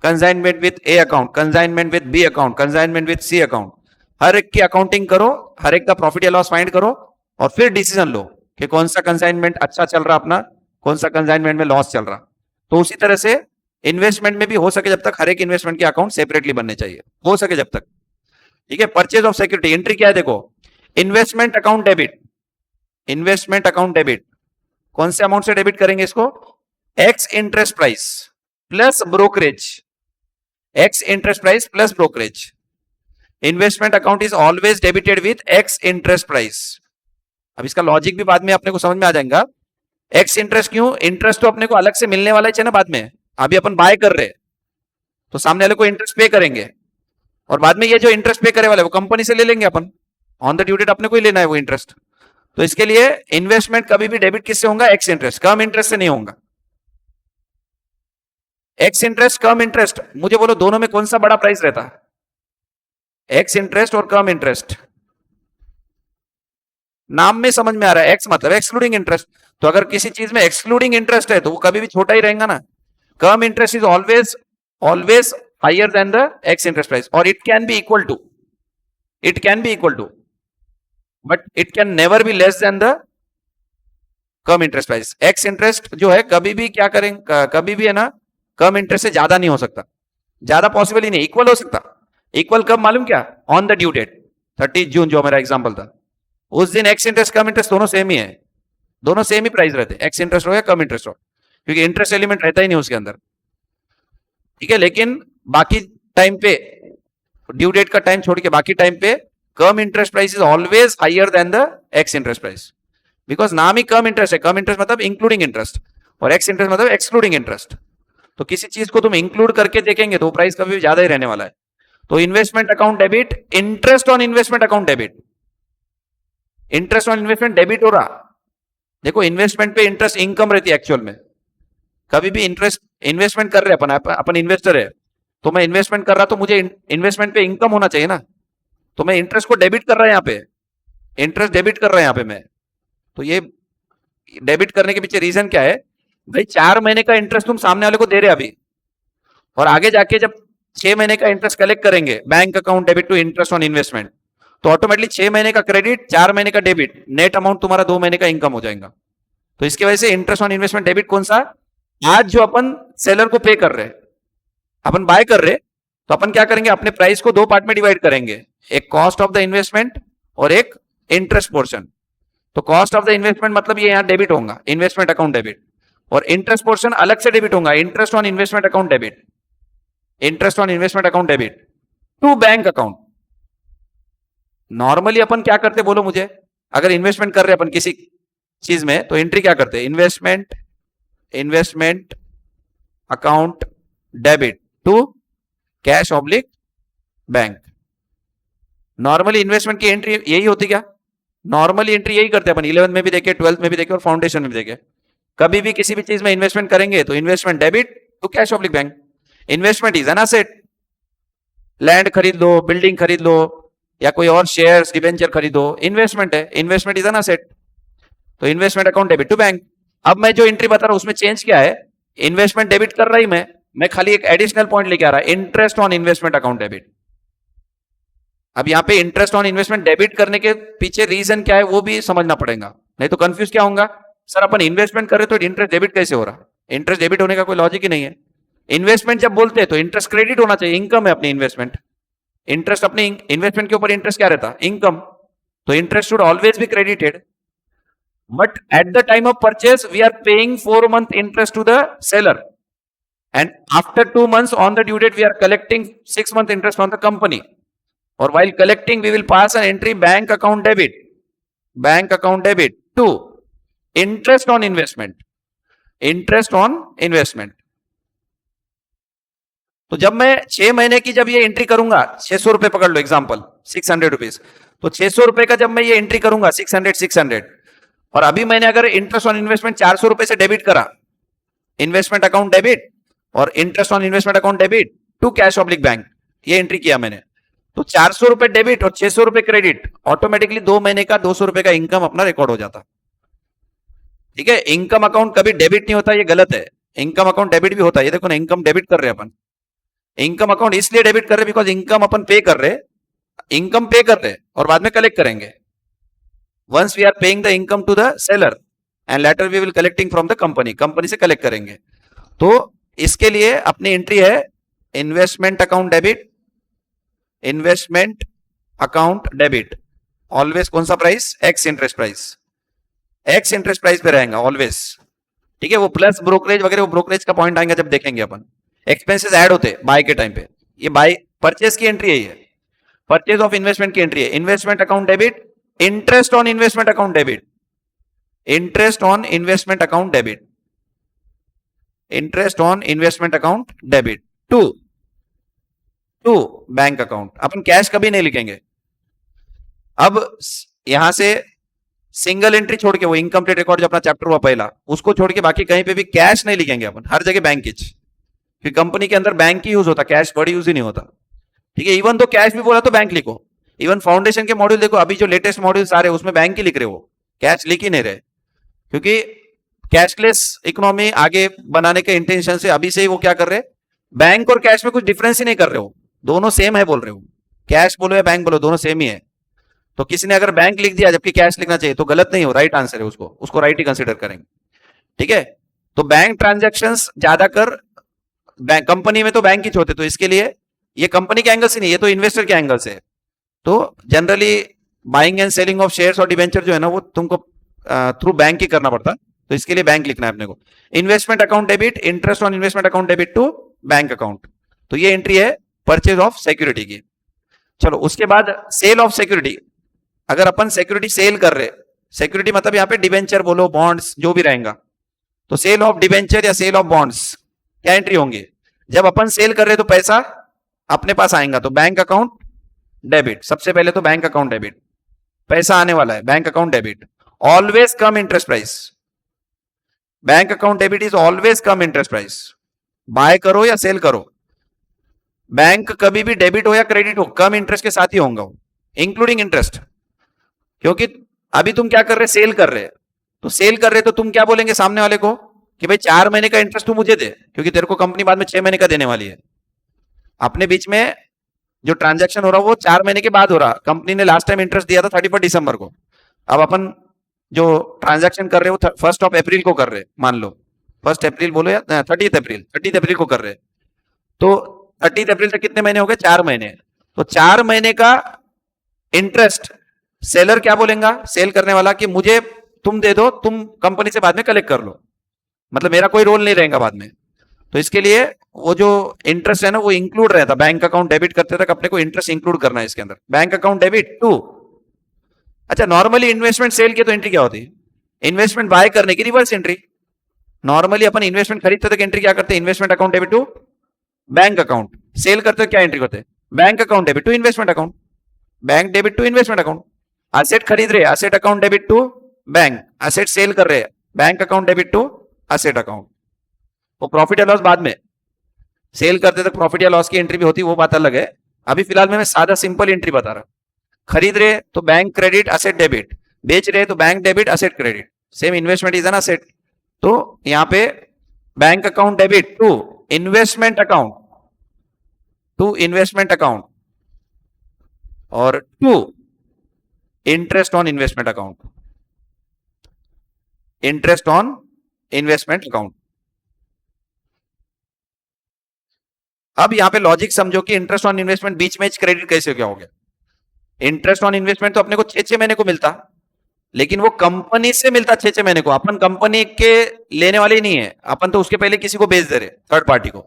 consignment with A account, consignment with B account, consignment with C account, हर एक की अकाउंटिंग करो, हर एक का प्रॉफिट या लॉस फाइंड करो और फिर डिसीजन लो कि कौन सा कंसाइनमेंट अच्छा चल रहा अपना, कौन सा कंसाइनमेंट में लॉस चल रहा। तो उसी तरह से इन्वेस्टमेंट में भी हो सके जब तक हर एक इन्वेस्टमेंट के अकाउंट सेपरेटली बनने चाहिए, हो सके जब तक। ठीक है, परचेज ऑफ सिक्योरिटी एंट्री क्या है देखो, investment account debit, investment account debit कौन से अमाउंट से डेबिट करेंगे इसको, x interest price plus brokerage, x interest price plus brokerage. Investment account is always debited with x interest price. अब इसका लॉजिक भी बाद में अपने को समझ में आ जाएगा। एक्स इंटरेस्ट क्यों, इंटरेस्ट तो अपने को अलग से मिलने वाला है ना बाद में, अभी अपन बाय कर रहे तो सामने वाले को इंटरेस्ट पे करेंगे और बाद में ये जो इंटरेस्ट पे करे वाले वो कंपनी से ले लेंगे अपन, ऑन द ड्यू डेट अपने को ही लेना है वो इंटरेस्ट। तो इसके लिए इन्वेस्टमेंट कभी भी डेबिट किससे होगा, एक्स इंटरेस्ट, कम इंटरेस्ट से नहीं होगा। एक्स इंटरेस्ट कम इंटरेस्ट, मुझे बोलो दोनों में कौन सा बड़ा प्राइस रहता है, एक्स इंटरेस्ट और कम इंटरेस्ट? नाम में समझ में आ रहा है, एक्स मतलब एक्सक्लूडिंग इंटरेस्ट। तो अगर किसी चीज में एक्सक्लूडिंग इंटरेस्ट है तो वो कभी भी छोटा ही रहेगा ना। Cum interest is always always higher than the ex interest price, और it can be equal to, it can be equal to, but it can never be less than the cum interest price. Ex interest जो है कभी भी क्या करेंगे, कभी भी है ना, कम इंटरेस्ट से ज्यादा नहीं हो सकता, ज्यादा पॉसिबल ही नहीं, इक्वल हो सकता। इक्वल कब मालूम क्या, ऑन द ड्यू डेट 30 जून जो मेरा एग्जांपल था, उस दिन एक्स इंटरेस्ट कम इंटरेस्ट दोनों सेम ही है, दोनों सेम ही प्राइस रहते, एक्स इंटरेस्ट हो या कम इंटरेस्ट हो, क्योंकि इंटरेस्ट एलिमेंट रहता ही नहीं उसके अंदर। ठीक है, लेकिन बाकी टाइम पे, ड्यू डेट का टाइम छोड़ के बाकी टाइम पे cum interest price is always higher than the ex interest price, because नाम ही कम इंटरेस्ट है। कम इंटरेस्ट मतलब इंक्लूडिंग इंटरेस्ट और एक्स इंटरेस्ट मतलब एक्सक्लूडिंग इंटरेस्ट। तो किसी चीज को तुम इंक्लूड करके देखेंगे तो प्राइस कभी भी ज्यादा ही रहने वाला है। तो investment account debit, interest on investment account debit, interest on investment debit हो रहा। देखो इन्वेस्टमेंट पे इंटरेस्ट इनकम रहती है एक्चुअल में, कभी भी इंटरेस्ट, इन्वेस्टमेंट कर रहे हैं अपन इन्वेस्टर है तो मैं इन्वेस्टमेंट कर रहा तो मुझे इन्वेस्टमेंट पे इनकम होना चाहिए ना, तो मैं इंटरेस्ट को डेबिट कर रहा है, यहाँ पे इंटरेस्ट डेबिट कर रहा है यहाँ पे मैं। तो ये डेबिट करने के पीछे रीजन क्या है भाई, 4 महीने का इंटरेस्ट तुम सामने वाले को दे रहे अभी, और आगे जाके जब 6 महीने का इंटरेस्ट कलेक्ट करेंगे, bank account debit to interest on investment, तो ऑटोमेटिकली 6 महीने का क्रेडिट, 4 महीने का डेबिट, नेट अमाउंट तुम्हारा 2 महीने का इनकम हो जाएगा। तो इसकी वजह से इंटरेस्ट ऑन इन्वेस्टमेंट डेबिट कौन सा, आज जो अपन सेलर को पे कर रहे हैं, अपन बाय कर रहे, तो अपन क्या करेंगे, अपने प्राइस को 2 पार्ट में डिवाइड करेंगे, एक कॉस्ट ऑफ द इन्वेस्टमेंट और एक इंटरेस्ट पोर्शन। तो कॉस्ट ऑफ द इन्वेस्टमेंट मतलब ये यहां डेबिट होगा, इन्वेस्टमेंट अकाउंट डेबिट, और इंटरेस्ट पोर्शन अलग से डेबिट होगा, interest on investment account debit, interest on investment account debit to bank account. Normally अपन क्या करते बोलो मुझे, अगर इन्वेस्टमेंट कर रहे अपन किसी चीज में तो एंट्री क्या करते, investment account debit to cash oblique bank. Normally investment की एंट्री यही होती क्या, नॉर्मली एंट्री यही करते हैं अपन, 11th में भी देखे, 12th में भी देखे और फाउंडेशन में भी देखे। कभी भी किसी भी चीज में इन्वेस्टमेंट करेंगे तो investment debit to cash oblique bank. Investment is an asset, land खरीद लो, बिल्डिंग खरीद लो, या कोई और शेयर्स डिबेंचर खरीदो, इन्वेस्टमेंट है, इन्वेस्टमेंट इज एन एसेट, तो investment account debit to bank. अब मैं जो एंट्री बता रहा हूं उसमें चेंज क्या है, इन्वेस्टमेंट डेबिट कर रही मैं खाली एक एडिशनल पॉइंट लेके आ रहा है, interest on investment account debit. अब यहाँ पे इंटरेस्ट ऑन इन्वेस्टमेंट डेबिट करने के पीछे रीजन क्या है वो भी समझना पड़ेगा, नहीं तो कंफ्यूज क्या होगा, सर अपन इन्वेस्टमेंट कर रहे तो इंटरेस्ट डेबिट कैसे हो रहा है? इंटरेस्ट डेबिट होने का कोई लॉजिक ही नहीं है। इन्वेस्टमेंट जब बोलते हैं तो इंटरेस्ट क्रेडिट होना चाहिए, इनकम है अपनी इन्वेस्टमेंट, इंटरेस्ट अपनी इन्वेस्टमेंट के ऊपर इंटरेस्ट क्या रहता, इनकम, तो interest should always be credited. But at the time of purchase we are paying 4 month interest to the seller, and after 2 months on the due date we are collecting 6 month interest on the company, or while collecting we will pass an entry bank account debit to interest on investment, interest on investment। तो जब मैं 6 महीने की जब ये entry करूंगा, 600 रुपए पकड़ लो एग्जांपल, 600 रुपीज, तो 600 रुपए का जब मैं ये एंट्री करूंगा 600, और अभी मैंने अगर इंटरेस्ट ऑन इन्वेस्टमेंट 400 रुपए से डेबिट करा, इन्वेस्टमेंट अकाउंट डेबिट और interest on investment account debit to cash oblique bank, ये एंट्री किया मैंने, तो 400 रुपए डेबिट और 600 रुपए क्रेडिट, ऑटोमेटिकली 2 महीने का 200 रुपए का इनकम अपना रिकॉर्ड हो जाता। ठीक है, इनकम अकाउंट कभी डेबिट नहीं होता, ये गलत है, इनकम अकाउंट डेबिट भी होता है। ये देखो ना, इनकम डेबिट कर रहे हैं अपन, इनकम अकाउंट इसलिए डेबिट कर रहे बिकॉज इनकम अपन पे कर रहे, इनकम पे कर रहे और बाद में कलेक्ट करेंगे। Once we are paying the income to the seller and later we will collecting from the company, company से कलेक्ट करेंगे। तो इसके लिए अपनी एंट्री है investment account debit, investment account debit, always कौन सा price, ex interest price, ex interest price पे रहेगा ऑलवेज। ठीक है, वो प्लस ब्रोकरेज वगैरह, वो ब्रोकरेज का पॉइंट आएगा जब देखेंगे अपन, एक्सपेंसेस ऐड होते बाय के टाइम पे, ये बाय परचेज की एंट्री है, ये परचेज ऑफ इन्वेस्टमेंट की एंट्री है, investment account debit, interest on investment account debit, interest on investment account debit, interest on investment account debit to bank account. अपन कैश कभी नहीं लिखेंगे। अब यहां से सिंगल एंट्री छोड़ के, वो इनकम स्टेट रिकॉर्ड जो अपना चैप्टर हुआ पहला, उसको छोड़ के बाकी कहीं पे भी कैश नहीं लिखेंगे अपन, हर जगह बैंक ही, क्योंकि कंपनी के अंदर बैंक ही यूज होता, कैश बड़ी यूज ही नहीं होता। ठीक है, इवन तो कैश भी बोला तो बैंक लिखो, इवन फाउंडेशन के मॉड्यूल देखो, अभी जो लेटेस्ट मॉड्यूल्स आ रहे हैं उसमें बैंक ही लिख रहे हो, कैश लिख ही नहीं रहे, क्योंकि कैशलेस इकोनॉमी आगे बनाने के इंटेंशन से अभी से ही वो क्या कर रहे हैं, बैंक और कैश में कुछ डिफरेंस ही नहीं कर रहे हो, दोनों सेम है बोल रहे हो, कैश बोलो या बैंक बोलो दोनों सेम ही है। तो किसी ने अगर बैंक लिख दिया जबकि कैश लिखना चाहिए तो गलत नहीं हो, राइट आंसर है, उसको राइट ही कंसिडर करेंगे। ठीक है, तो बैंक ट्रांजेक्शन्स ज्यादा कर बैंक, कंपनी में तो बैंक ही होते, तो इसके लिए ये कंपनी के एंगल से नहीं, ये तो इन्वेस्टर के एंगल से। तो generally buying and selling of shares और डिवेंचर जो है ना, वो तुमको थ्रू बैंक ही करना पड़ता, तो इसके लिए बैंक लिखना है अपने को। Investment account debit, interest on investment account debit to bank account, तो ये एंट्री है परचेज ऑफ सिक्योरिटी की। चलो उसके बाद सेल ऑफ सिक्योरिटी, अगर अपन सिक्योरिटी सेल कर रहे, सिक्योरिटी मतलब यहां पे डिवेंचर बोलो, बॉन्ड्स जो भी रहेगा, तो सेल ऑफ डिवेंचर या सेल ऑफ बॉन्ड्स क्या एंट्री होंगे, जब अपन सेल कर रहे तो पैसा अपने पास आएगा, तो बैंक अकाउंट डेबिट, सबसे पहले तो बैंक अकाउंट डेबिट, पैसा आने वाला है, bank account debit, always cum interest price, bank account debit is always cum interest price, buy करो या सेल करो, बैंक कभी भी डेबिट हो या क्रेडिट हो कम इंटरेस्ट के साथ ही होगा, इंक्लूडिंग इंटरेस्ट। क्योंकि अभी तुम क्या कर रहे, सेल कर रहे, तो सेल कर रहे तो तुम क्या बोलेंगे सामने वाले को कि भाई 4 महीने का इंटरेस्ट तू मुझे दे, क्योंकि तेरे को कंपनी बाद में 6 महीने का देने वाली है। अपने बीच में जो ट्रांजैक्शन हो रहा है वो 4 महीने के बाद हो रहा, कंपनी ने लास्ट टाइम इंटरेस्ट दिया था 31 दिसंबर को, अब अपन जो ट्रांजैक्शन कर रहे हो 1 अप्रैल को कर रहे, मान लो 1 अप्रैल बोलो या 30 अप्रैल को कर रहे, तो 30 अप्रैल तक कितने महीने हो गए, 4 महीने, तो 4 महीने का इंटरेस्ट सेलर क्या बोलेगा, सेल करने वाला, कि मुझे तुम दे दो, तुम कंपनी से बाद में कलेक्ट कर लो, मतलब मेरा कोई रोल नहीं रहेगा बाद में। तो इसके लिए वो जो इंटरेस्ट है ना वो इंक्लूड रहता, बैंक अकाउंट डेबिट करते तक अपने को इंटरेस्ट इंक्लूड करना है इसके अंदर, बैंक अकाउंट डेबिट टू। अच्छा, नॉर्मली इन्वेस्टमेंट सेल की तो एंट्री क्या होती है, इन्वेस्टमेंट बाय करने की रिवर्स एंट्री। नॉर्मली अपन इन्वेस्टमेंट खरीदते तक एंट्री क्या करते हैं, investment account debit to bank account, sale करते क्या एंट्री करते हैं, bank account debit to investment account, bank debit to investment account. Asset खरीद रहे, asset account debit to bank, asset sale कर रहे हैं, बैंक अकाउंट डेबिट टू एसेट अकाउंट। वो प्रॉफिट या लॉस बाद में, सेल करते तक प्रॉफिट या लॉस की एंट्री भी होती है, वो बात अलग है। अभी फिलहाल मैं सादा सिंपल एंट्री बता रहा। खरीद रहे तो बैंक क्रेडिट एसेट डेबिट, बेच रहे तो bank debit asset credit, same investment is an asset. तो यहां पे bank account debit to investment account, to investment account, और to interest on investment account, interest on investment account. अब यहां पे लॉजिक समझो कि इंटरेस्ट ऑन इन्वेस्टमेंट बीच में क्रेडिट कैसे क्या हो गया। इंटरेस्ट ऑन इन्वेस्टमेंट तो अपने को 6 महीने को मिलता, लेकिन वो कंपनी से मिलता 6 महीने को, अपन कंपनी के लेने वाले ही नहीं है, अपन तो उसके पहले किसी को बेच दे रहे, थर्ड पार्टी को।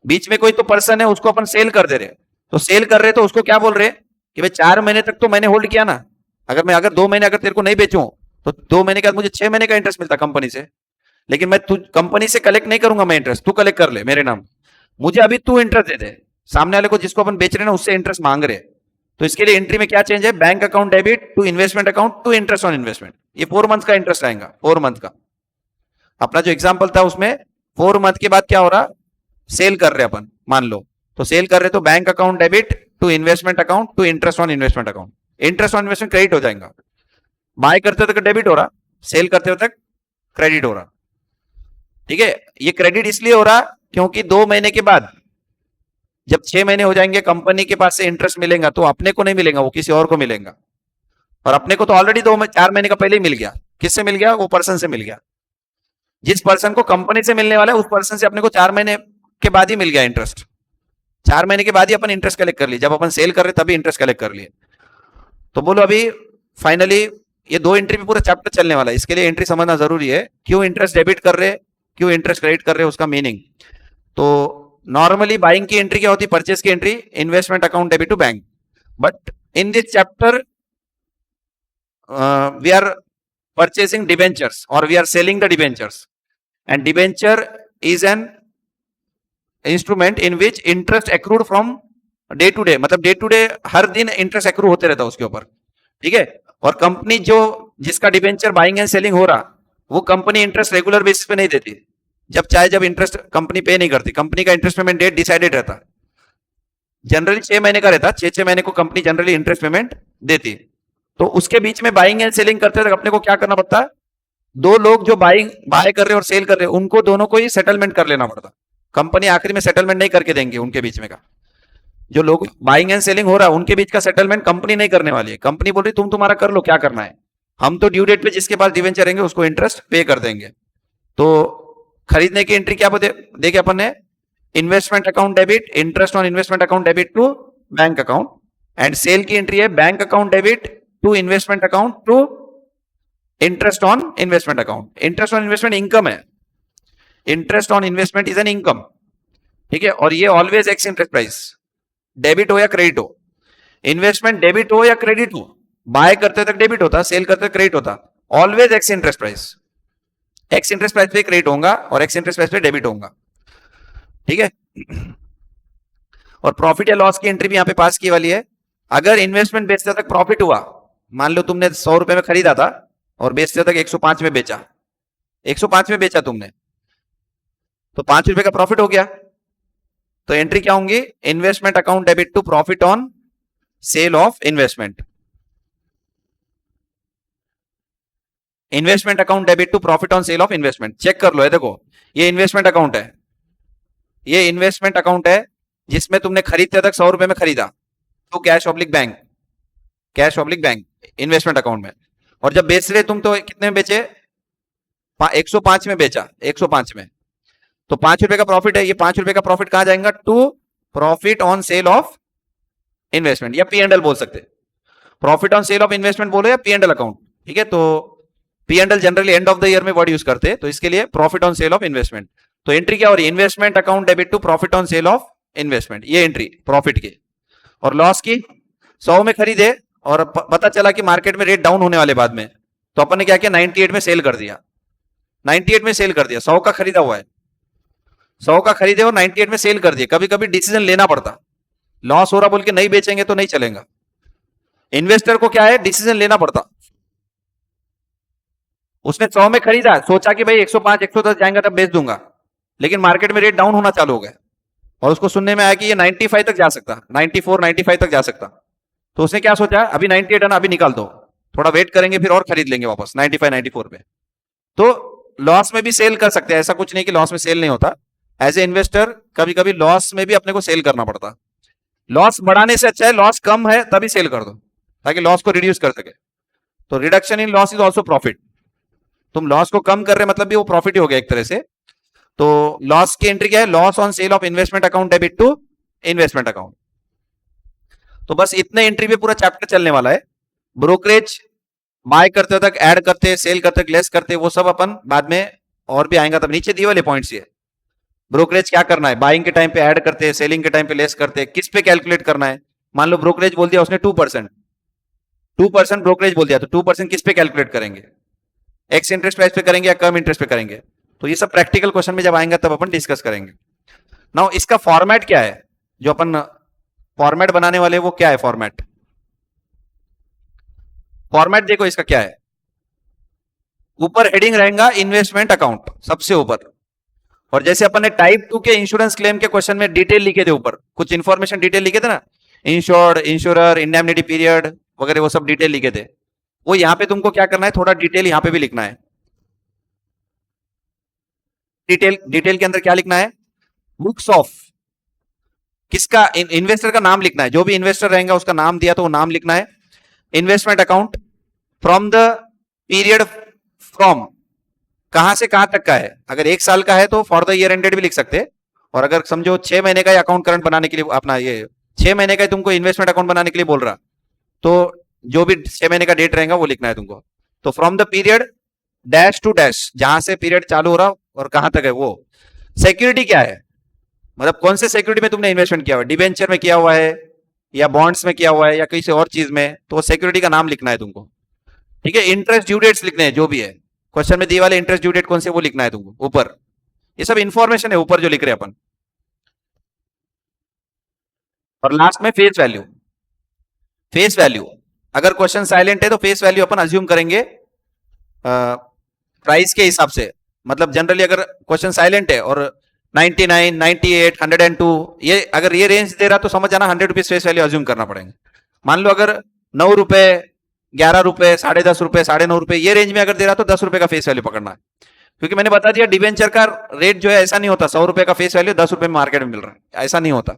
बीच में कोई तो पर्सन है, उसको अपन सेल कर दे रहे। तो सेल कर रहे तो उसको क्या बोल रहे कि भाई 4 महीने तक तो मैंने होल्ड किया ना, अगर 2 महीने अगर तेरे को नहीं बेचूं तो 2 महीने के बाद मुझे 6 महीने का इंटरेस्ट मिलता कंपनी से, लेकिन मैं तू कंपनी से कलेक्ट नहीं करूंगा, मैं इंटरेस्ट तू कलेक्ट कर ले मेरे नाम, मुझे अभी तू इंटरेस्ट दे दे। सामने वाले को जिसको अपन बेच रहे हैं ना उससे इंटरेस्ट मांग रहे। तो इसके लिए एंट्री में क्या चेंज है, bank account debit to investment account to interest on investment. ये 4 मंथ का इंटरेस्ट आएगा, 4 मंथ का। अपना जो एग्जाम्पल था उसमें 4 मंथ के बाद क्या हो रहा, सेल कर रहे अपन, मान लो तो सेल कर रहे तो bank account debit to investment account to interest on investment account, interest on investment credit हो जाएगा। बाय करते तक डेबिट हो रहा, सेल करते तक क्रेडिट हो रहा। ठीक है, ये क्रेडिट इसलिए हो रहा क्योंकि 2 महीने के बाद जब 6 महीने हो जाएंगे कंपनी के पास से इंटरेस्ट मिलेगा, तो अपने को नहीं मिलेगा, वो किसी और को मिलेगा। और अपने को तो ऑलरेडी 4 महीने का पहले ही मिल गया। किससे मिल गया, वो पर्सन से मिल गया। जिस पर्सन को कंपनी से मिलने वाला है उस पर्सन से अपने को 4 महीने के बाद ही मिल गया इंटरेस्ट। 4 महीने के बाद ही अपन इंटरेस्ट कलेक्ट कर लिए, जब अपन सेल कर रहे तभी इंटरेस्ट कलेक्ट कर लिए। तो बोलो अभी फाइनली ये 2 एंट्री पे पूरा चैप्टर चलने वाला है, इसके लिए एंट्री समझना जरूरी है। क्यों इंटरेस्ट डेबिट कर रहे, क्यों इंटरेस्ट क्रेडिट कर रहे, उसका मीनिंग। तो नॉर्मली बाइंग की एंट्री क्या होती है, परचेस की entry investment account debit to bank. But in this chapter we are purchasing debentures और we are selling the debentures, and debenture is an instrument in which interest accrued from day to day, मतलब day to day हर दिन interest accrue होते रहता है उसके ऊपर। ठीक है, और कंपनी जो जिसका डिबेंचर बाइंग एंड सेलिंग हो रहा, वो कंपनी इंटरेस्ट रेगुलर बेसिस पे नहीं देती, जब चाहे जब इंटरेस्ट कंपनी पे नहीं करती। कंपनी का इंटरेस्ट पेमेंट डेट डिसाइडेड रहता, जनरली 6 महीने का रहता, 6 महीने को कंपनी जनरली इंटरेस्ट पेमेंट देती। तो उसके बीच में बाइंग एंड सेलिंग करते हैं, अपने को क्या करना पड़ता है, 2 लोग जो बाय कर रहे हैं और सेल कर रहे हैं उनको दोनों को ही सेटलमेंट कर लेना पड़ता। कंपनी आखिरी में सेटलमेंट नहीं करके देंगे उनके बीच में का, जो लोग बाइंग एंड सेलिंग हो रहा है उनके बीच का सेटलमेंट कंपनी नहीं करने वाली है। कंपनी बोल रही तुम तुम्हारा कर लो क्या करना है, हम तो ड्यू डेट पे जिसके पास डिवेंचर रहेंगे उसको इंटरेस्ट पे कर देंगे। तो खरीदने की एंट्री क्या देखे अपन ने, investment account debit interest on investment account debit to bank account, and sale की एंट्री है bank account debit to investment account to interest on investment account. Interest on investment income है, interest on investment is an income. ठीक है, और ये always ex interest price, debit हो या credit हो, इन्वेस्टमेंट डेबिट हो या क्रेडिट हो, बाय करते तक डेबिट होता, सेल करते तक क्रेडिट होता, always ex interest price. Ex interest price पे क्रेडिट होगा और एक्स इंटरेस्ट प्राइस पे डेबिट होगा। ठीक है, और प्रॉफिट या लॉस की एंट्री भी यहां पे पास की वाली है। अगर इन्वेस्टमेंट बेचते तक प्रॉफिट हुआ, मान लो तुमने 100 रुपए में खरीदा था और बेचते तक 105 में बेचा, 105 में बेचा तुमने, तो 5 रुपए का प्रॉफिट हो गया। तो एंट्री क्या होंगी, investment account debit to profit on sale of investment, investment account debit to profit on sale of investment. Check कर लो, ये देखो ये इन्वेस्टमेंट अकाउंट है, ये इन्वेस्टमेंट अकाउंट है जिसमें तुमने खरीदते तक 100 रुपए में खरीदा, तो cash oblique bank, cash oblique bank investment account में। और जब बेच रहे तुम तो कितने में बेचे, 105 में बेचा, 105 में, तो 5 रुपए का प्रॉफिट है। ये 5 रुपए का प्रॉफिट कहां जाएगा, to profit on sale of investment, या पी एंड एल बोल सकते, profit on sale of investment बोलो या पी एंड एल अकाउंट। ठीक है, तो P and L generally end of the year में वर्ड यूज करते हैं, तो इसके लिए profit on sale of investment. तो एंट्री क्या हो रही है, investment account debit to profit on sale of investment, ये एंट्री प्रॉफिट की। और लॉस की, 100 में खरीदे और पता चला कि मार्केट में रेट डाउन होने वाले बाद में, तो अपन ने क्या किया, 98 में सेल कर दिया, 98 में सेल कर दिया। 100 का खरीदा हुआ है, 100 का खरीदे और 98 में सेल कर दिया। कभी कभी डिसीजन लेना पड़ता, लॉस हो रहा बोल के नहीं बेचेंगे तो नहीं चलेगा। इन्वेस्टर को क्या है, डिसीजन लेना पड़ता। उसने 100 में खरीदा, सोचा कि भाई 105 110 जाएंगा तब बेच दूंगा, लेकिन मार्केट में रेट डाउन होना चालू हो गया और उसको सुनने में आया कि ये 95 तक जा सकता, 94 95 तक जा सकता। तो उसने क्या सोचा, अभी 98 है ना, अभी निकाल दो, थोड़ा वेट करेंगे फिर और खरीद लेंगे वापस 95 94 पे। तो लॉस में भी सेल कर सकते हैं, ऐसा कुछ नहीं कि लॉस में सेल नहीं होता। एज ए इन्वेस्टर कभी कभी लॉस में भी अपने को सेल करना पड़ता। लॉस बढ़ाने से अच्छा है लॉस कम है तभी सेल कर दो, ताकि लॉस को रिड्यूस कर सके। तो reduction in loss is also profit. तुम लॉस को कम कर रहे मतलब भी वो प्रॉफिट ही हो गया एक तरह से। तो लॉस की एंट्री क्या है, loss on sale of investment account debit to investment account. तो बस इतने एंट्री पे पूरा चैप्टर चलने वाला है। ब्रोकरेज बाय करते तक, ऐड करते, सेल करते तक, लेस करते, वो सब अपन बाद में और भी आएगा, तब नीचे दिए वाले पॉइंट्स ये। ब्रोकरेज क्या करना है, बाइंग के टाइम पे ऐड करते हैं, सेलिंग के टाइम पे लेस करते हैं, किस पे कैलकुलेट करना है। मान लो ब्रोकरेज बोल दिया उसने 2%, 2% ब्रोकरेज बोल दिया, तो 2% किस पे कैलकुलेट करेंगे, एक्स इंटरेस्ट प्राइस पे करेंगे या कम इंटरेस्ट पे करेंगे। तो ये सब प्रैक्टिकल क्वेश्चन में जब आएंगे तब अपन डिस्कस करेंगे। नाउ इसका फॉर्मेट क्या है, जो अपन फॉर्मेट बनाने वाले वो क्या है, फॉर्मेट। फॉर्मेट देखो इसका क्या है, ऊपर हेडिंग रहेगा इन्वेस्टमेंट अकाउंट सबसे ऊपर, और जैसे अपन ने टाइप 2 के इंश्योरेंस क्लेम के क्वेश्चन में डिटेल लिखे थे, ऊपर कुछ इंफॉर्मेशन डिटेल लिखे थे ना, इंश्योर्ड, इंश्योरर, इंडेमनिटी पीरियड वगैरह, वो सब डिटेल लिखे थे। वो यहां पे तुमको क्या करना है, थोड़ा डिटेल यहां पे भी लिखना है। डिटेल के अंदर क्या लिखना है, बुक्स ऑफ, किसका, इन्वेस्टर का नाम लिखना है, जो भी इन्वेस्टर रहेगा उसका नाम दिया तो वो नाम लिखना है। Investment account from the period, from कहां से कहां तक का है। अगर 1 साल का है तो फॉर द ईयर एंडेड भी लिख सकते हैं, और अगर समझो 6 महीने का अकाउंट करंट बनाने के लिए, अपना ये 6 महीने का तुमको इन्वेस्टमेंट अकाउंट बनाने के लिए बोल रहा, तो जो भी 6 महीने का डेट रहेगा वो लिखना है तुमको। तो from the period dash to dash, जहां से पीरियड चालू हो रहा और कहां तक है वो। सिक्योरिटी क्या है, मतलब कौन से सिक्योरिटी में तुमने इन्वेस्टमेंट किया हुआ है, डिबेंचर में किया हुआ है या बॉन्ड्स में किया हुआ है या किसी और चीज में, तो सिक्योरिटी का नाम लिखना है तुमको। ठीक है, इंटरेस्ट ड्यू डेट्स लिखने हैं, जो भी है क्वेश्चन में दिए वाले इंटरेस्ट ड्यू डेट कौन से वो लिखना है तुमको ऊपर। ये सब इंफॉर्मेशन है ऊपर जो लिख रहे हैं अपन। और लास्ट में फेस वैल्यू। फेस वैल्यू अगर क्वेश्चन साइलेंट है तो फेस वैल्यू अपन अज्यूम करेंगे प्राइस के हिसाब से। मतलब जनरली अगर क्वेश्चन साइलेंट है और 99, 98, 102, ये अगर ये रेंज दे रहा तो समझ जाना 100 रुपीज फेस वैल्यू अज्यूम करना पड़ेगा। मान लो अगर 9 रुपए, 11 रुपए, 10.5 रुपए, 9.5 रुपए, ये रेंज में अगर दे रहा तो 10 रुपए का फेस वैल्यू पकड़ना है। क्योंकि मैंने बता दिया डिवेंचर का रेट जो है ऐसा नहीं होता 100 रुपए का फेस वैल्यू 10 रुपए में मार्केट में मिल रहा है, ऐसा नहीं होता।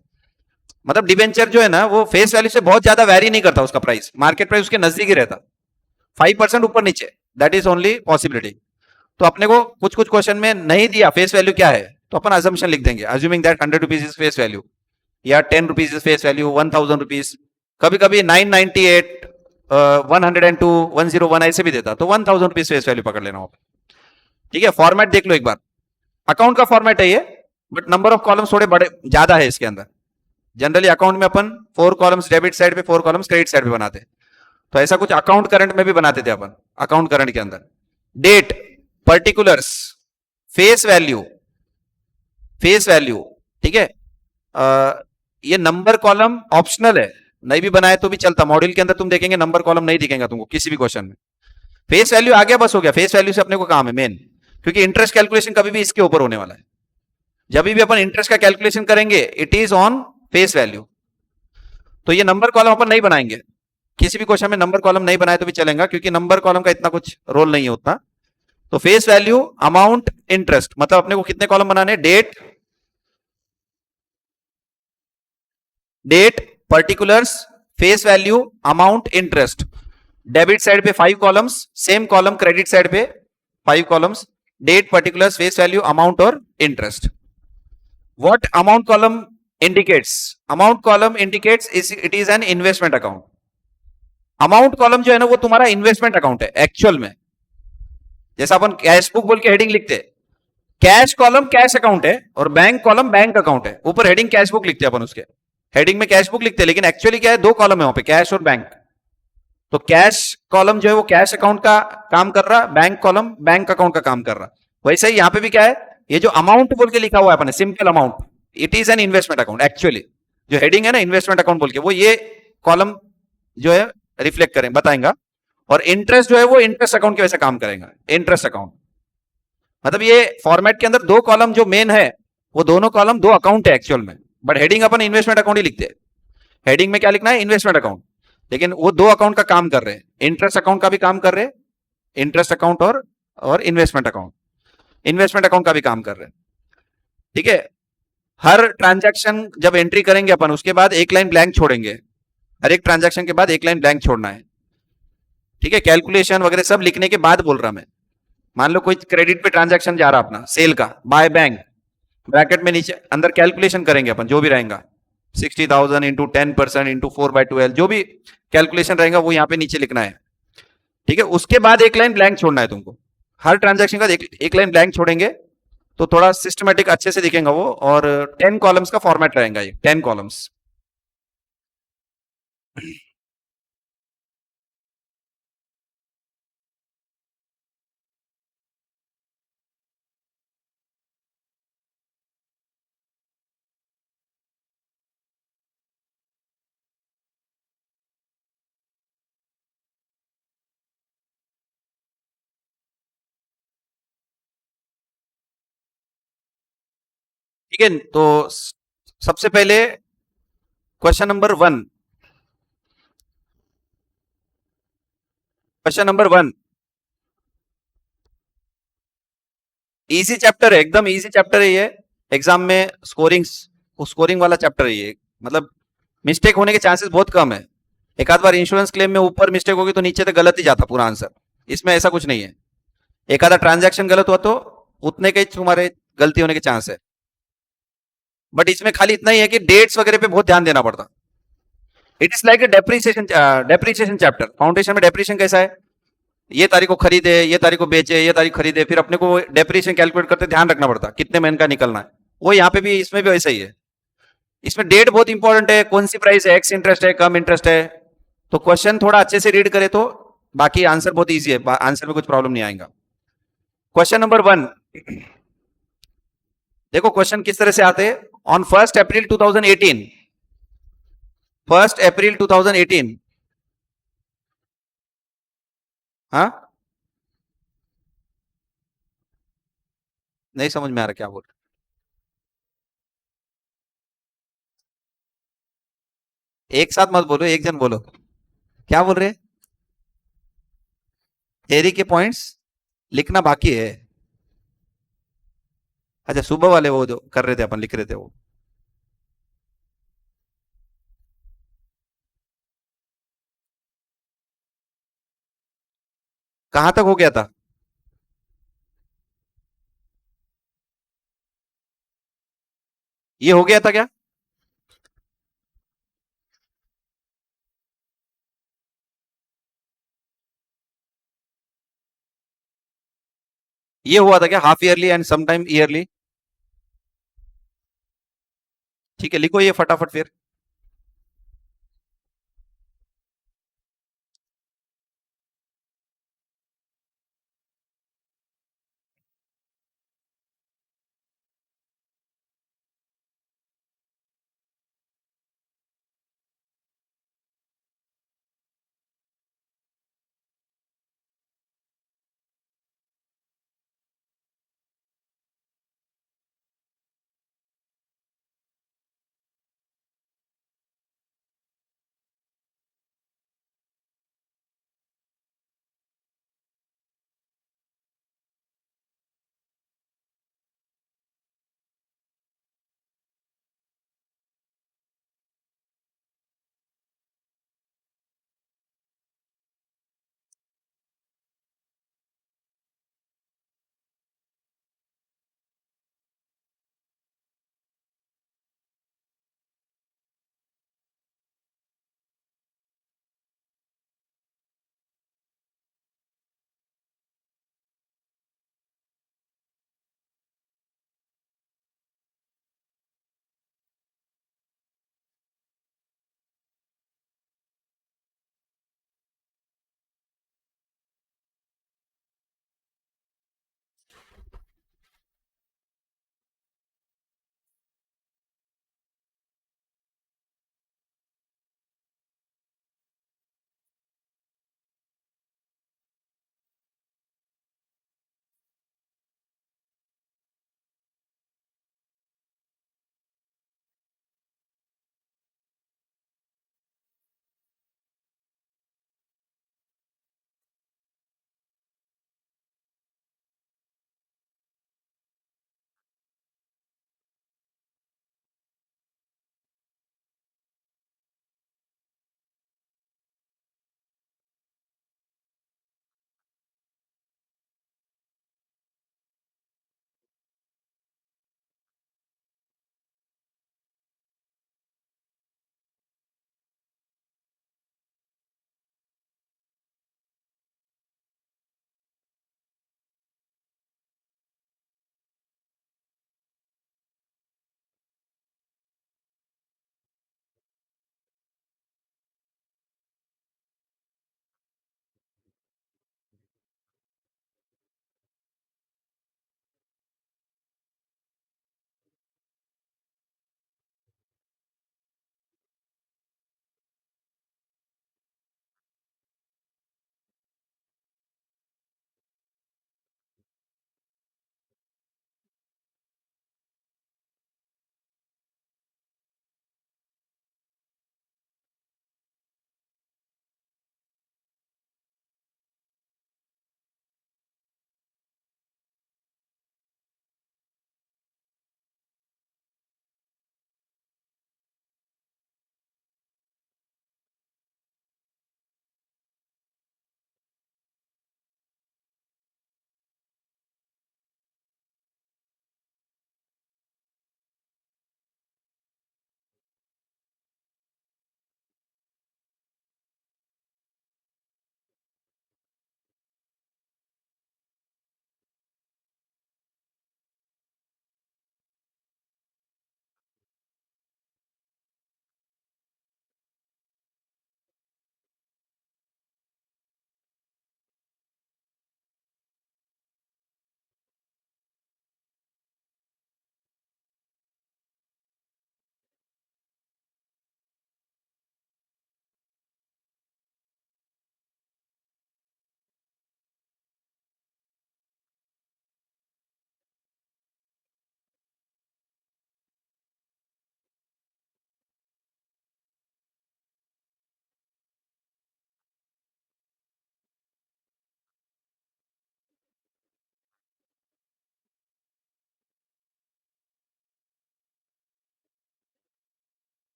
मतलब डिवेंचर जो है ना वो फेस वैल्यू से बहुत ज्यादा वैरी नहीं करता, उसका प्राइस मार्केट प्राइस उसके नजदीक ही रहता, 5% ऊपर नीचे, दैट इज ओनली पॉसिबिलिटी। तो अपने को कुछ कुछ क्वेश्चन में नहीं दिया फेस वैल्यू क्या है, तो अपन अजम्पशन लिख देंगे, assuming that 100 rupees is face value, या 10 rupees is face value, 1000 rupees, कभी कभी 998, 102, 101 ऐसे भी देता, तो 1000 रुपीज फेस वैल्यू पकड़ लेना होगा। ठीक है, फॉर्मेट देख लो एक बार, अकाउंट का फॉर्मेट है ये, बट नंबर ऑफ कॉलम्स थोड़े बड़े ज्यादा है इसके अंदर। जनरली अकाउंट में अपन 4 कॉलम्स डेबिट साइड पे, 4 कॉलम्स क्रेडिट साइड पे बनाते, तो ऐसा कुछ अकाउंट करंट में भी बनाते थे अपन। अकाउंट करंट के अंदर date, particulars, face value, face value, ठीक है। ये नंबर कॉलम ऑप्शनल है, नहीं भी बनाए तो भी चलता, मॉड्यूल के अंदर तुम देखेंगे नंबर कॉलम नहीं दिखेगा तुमको किसी भी क्वेश्चन में। फेस वैल्यू आ गया, बस हो गया, फेस वैल्यू से अपने को काम है मेन, क्योंकि इंटरेस्ट कैलकुलेशन कभी भी इसके ऊपर होने वाला है। जब भी अपन इंटरेस्ट का कैलकुलेशन करेंगे it is on face value. तो ये नंबर कॉलम अपन नहीं बनाएंगे, किसी भी क्वेश्चन में नंबर कॉलम नहीं बनाए तो भी चलेगा, क्योंकि नंबर कॉलम का इतना कुछ रोल नहीं होता। तो फेस वैल्यू, अमाउंट, इंटरेस्ट, मतलब अपने को कितने कॉलम बनाने, date, date, particulars, face value, amount, interest. Debit side पे 5 columns, same column credit side पे 5 columns, date, particulars, face value, amount और interest. What amount column indicates, amount column indicates it is an investment account. Amount column जो है ना वो तुम्हारा investment account है actual में। जैसा अपन कैश बुक बोल के हेडिंग लिखते, कैश कॉलम कैश अकाउंट है और बैंक कॉलम बैंक अकाउंट है, ऊपर हेडिंग कैश बुक लिखते हैं अपन, उसके हेडिंग में कैश बुक लिखते हैं, लेकिन एक्चुअली क्या है, 2 कॉलम है वहां पे, कैश और बैंक। तो कैश कॉलम जो है वो कैश अकाउंट का काम कर रहा, बैंक कॉलम बैंक अकाउंट का काम कर रहा। वैसे ही यहां पे भी क्या है, ये जो अमाउंट बोल के लिखा हुआ है अपने, simple amount, it is an investment account actually. जो हेडिंग है ना इन्वेस्टमेंट अकाउंट बोल के, वो ये कॉलम जो है रिफ्लेक्ट करें बताएंगा। और इंटरेस्ट जो है वो इंटरेस्ट अकाउंट की वजह से काम करेगा, इंटरेस्ट अकाउंट। मतलब ये फॉर्मेट के अंदर दो कॉलम जो मेन है, वो दोनों कॉलम दो अकाउंट है एक्चुअल में, बट हेडिंग अपन इन्वेस्टमेंट अकाउंट ही लिखते हैं। हेडिंग में क्या लिखना है, इन्वेस्टमेंट अकाउंट, लेकिन वो दो अकाउंट का काम कर रहे हैं, इंटरेस्ट अकाउंट का भी काम कर रहे हैं, इंटरेस्ट अकाउंट और इन्वेस्टमेंट अकाउंट, इन्वेस्टमेंट अकाउंट का भी काम कर रहे हैं। ठीक है, हर ट्रांजैक्शन जब एंट्री करेंगे अपन, उसके बाद एक लाइन ब्लैंक छोड़ेंगे, हर एक ट्रांजैक्शन के बाद एक लाइन ब्लैंक छोड़ना है। ठीक है, कैलकुलेशन वगैरह सब लिखने के बाद बोल रहा मैं। मान लो कोई क्रेडिट पे ट्रांजैक्शन जा रहा अपना, सेल का, बाय बैंक, ब्रैकेट में नीचे अंदर कैलकुलेशन करेंगे अपन, जो भी रहेगा 60,000 इंटू 10% इंटू 4/12, जो भी कैलकुलेशन रहेगा वो यहाँ पे नीचे लिखना है। ठीक है, उसके बाद एक लाइन ब्लैंक छोड़ना है तुमको, हर ट्रांजैक्शन का एक लाइन ब्लैंक छोड़ेंगे तो थोड़ा सिस्टमेटिक अच्छे से दिखेगा वो। और 10 कॉलम्स का फॉर्मेट रहेगा ये, 10 कॉलम्स। ठीक है, तो सबसे पहले question number 1, question number 1 easy chapter है, एकदम इजी चैप्टर है ये। एग्जाम में स्कोरिंग वाला चैप्टर है ये। मतलब मिस्टेक होने के चांसेस बहुत कम है। एक आध बार इंश्योरेंस क्लेम में ऊपर मिस्टेक होगी तो नीचे तक गलत ही जाता पूरा आंसर। इसमें ऐसा कुछ नहीं है, एक आधा ट्रांजैक्शन गलत हुआ तो उतने के तुम्हारे गलती होने के चांस है। बट इसमें खाली इतना ही है कि डेट्स वगैरह पे बहुत ध्यान देना पड़ता। It is like a depreciation chapter. Foundation में डेप्रिसिएशन कैसा है, ये तारीख को खरीदे, ये तारीख को बेचे, ये तारीख खरीदे, फिर अपने को डेप्रिसिएशन कैलकुलेट करते ध्यान रखना पड़ता कितने महीने का निकलना है। वो यहाँ पे भी, इसमें भी वैसा ही है। इसमें डेट बहुत इंपॉर्टेंट है, कौन सी प्राइस है, एक्स इंटरेस्ट है, कम इंटरेस्ट है। तो क्वेश्चन थोड़ा अच्छे से रीड करे तो बाकी आंसर बहुत ईजी है, आंसर में कुछ प्रॉब्लम नहीं आएगा। क्वेश्चन नंबर 1, देखो क्वेश्चन किस तरह से आते हैं। ऑन 1 अप्रैल 2018, 1 अप्रैल 2018, हाँ, नहीं समझ में आ रहा क्या बोल रहे। एक साथ मत बोलो, एक जन बोलो, क्या बोल रहे। थ्योरी के पॉइंट्स लिखना बाकी है। अच्छा, सुबह वाले वो जो कर रहे थे अपन, लिख रहे थे वो। कहां तक हो गया था, ये हो गया था क्या। ये हुआ था क्या, half yearly and sometime yearly. ठीक है, लिखो ये फटाफट फिर।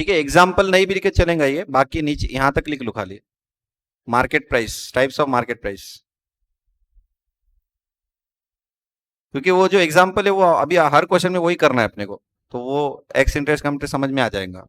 ठीक है, एग्जाम्पल नहीं भी लिखे चलेगा, ये बाकी नीचे यहां तक लिख लो खाली, market price, types of market price, क्योंकि वो जो एग्जाम्पल है वो अभी हर क्वेश्चन में वही करना है अपने को, तो वो एक्स इंटरेस्ट का समझ में आ जाएगा।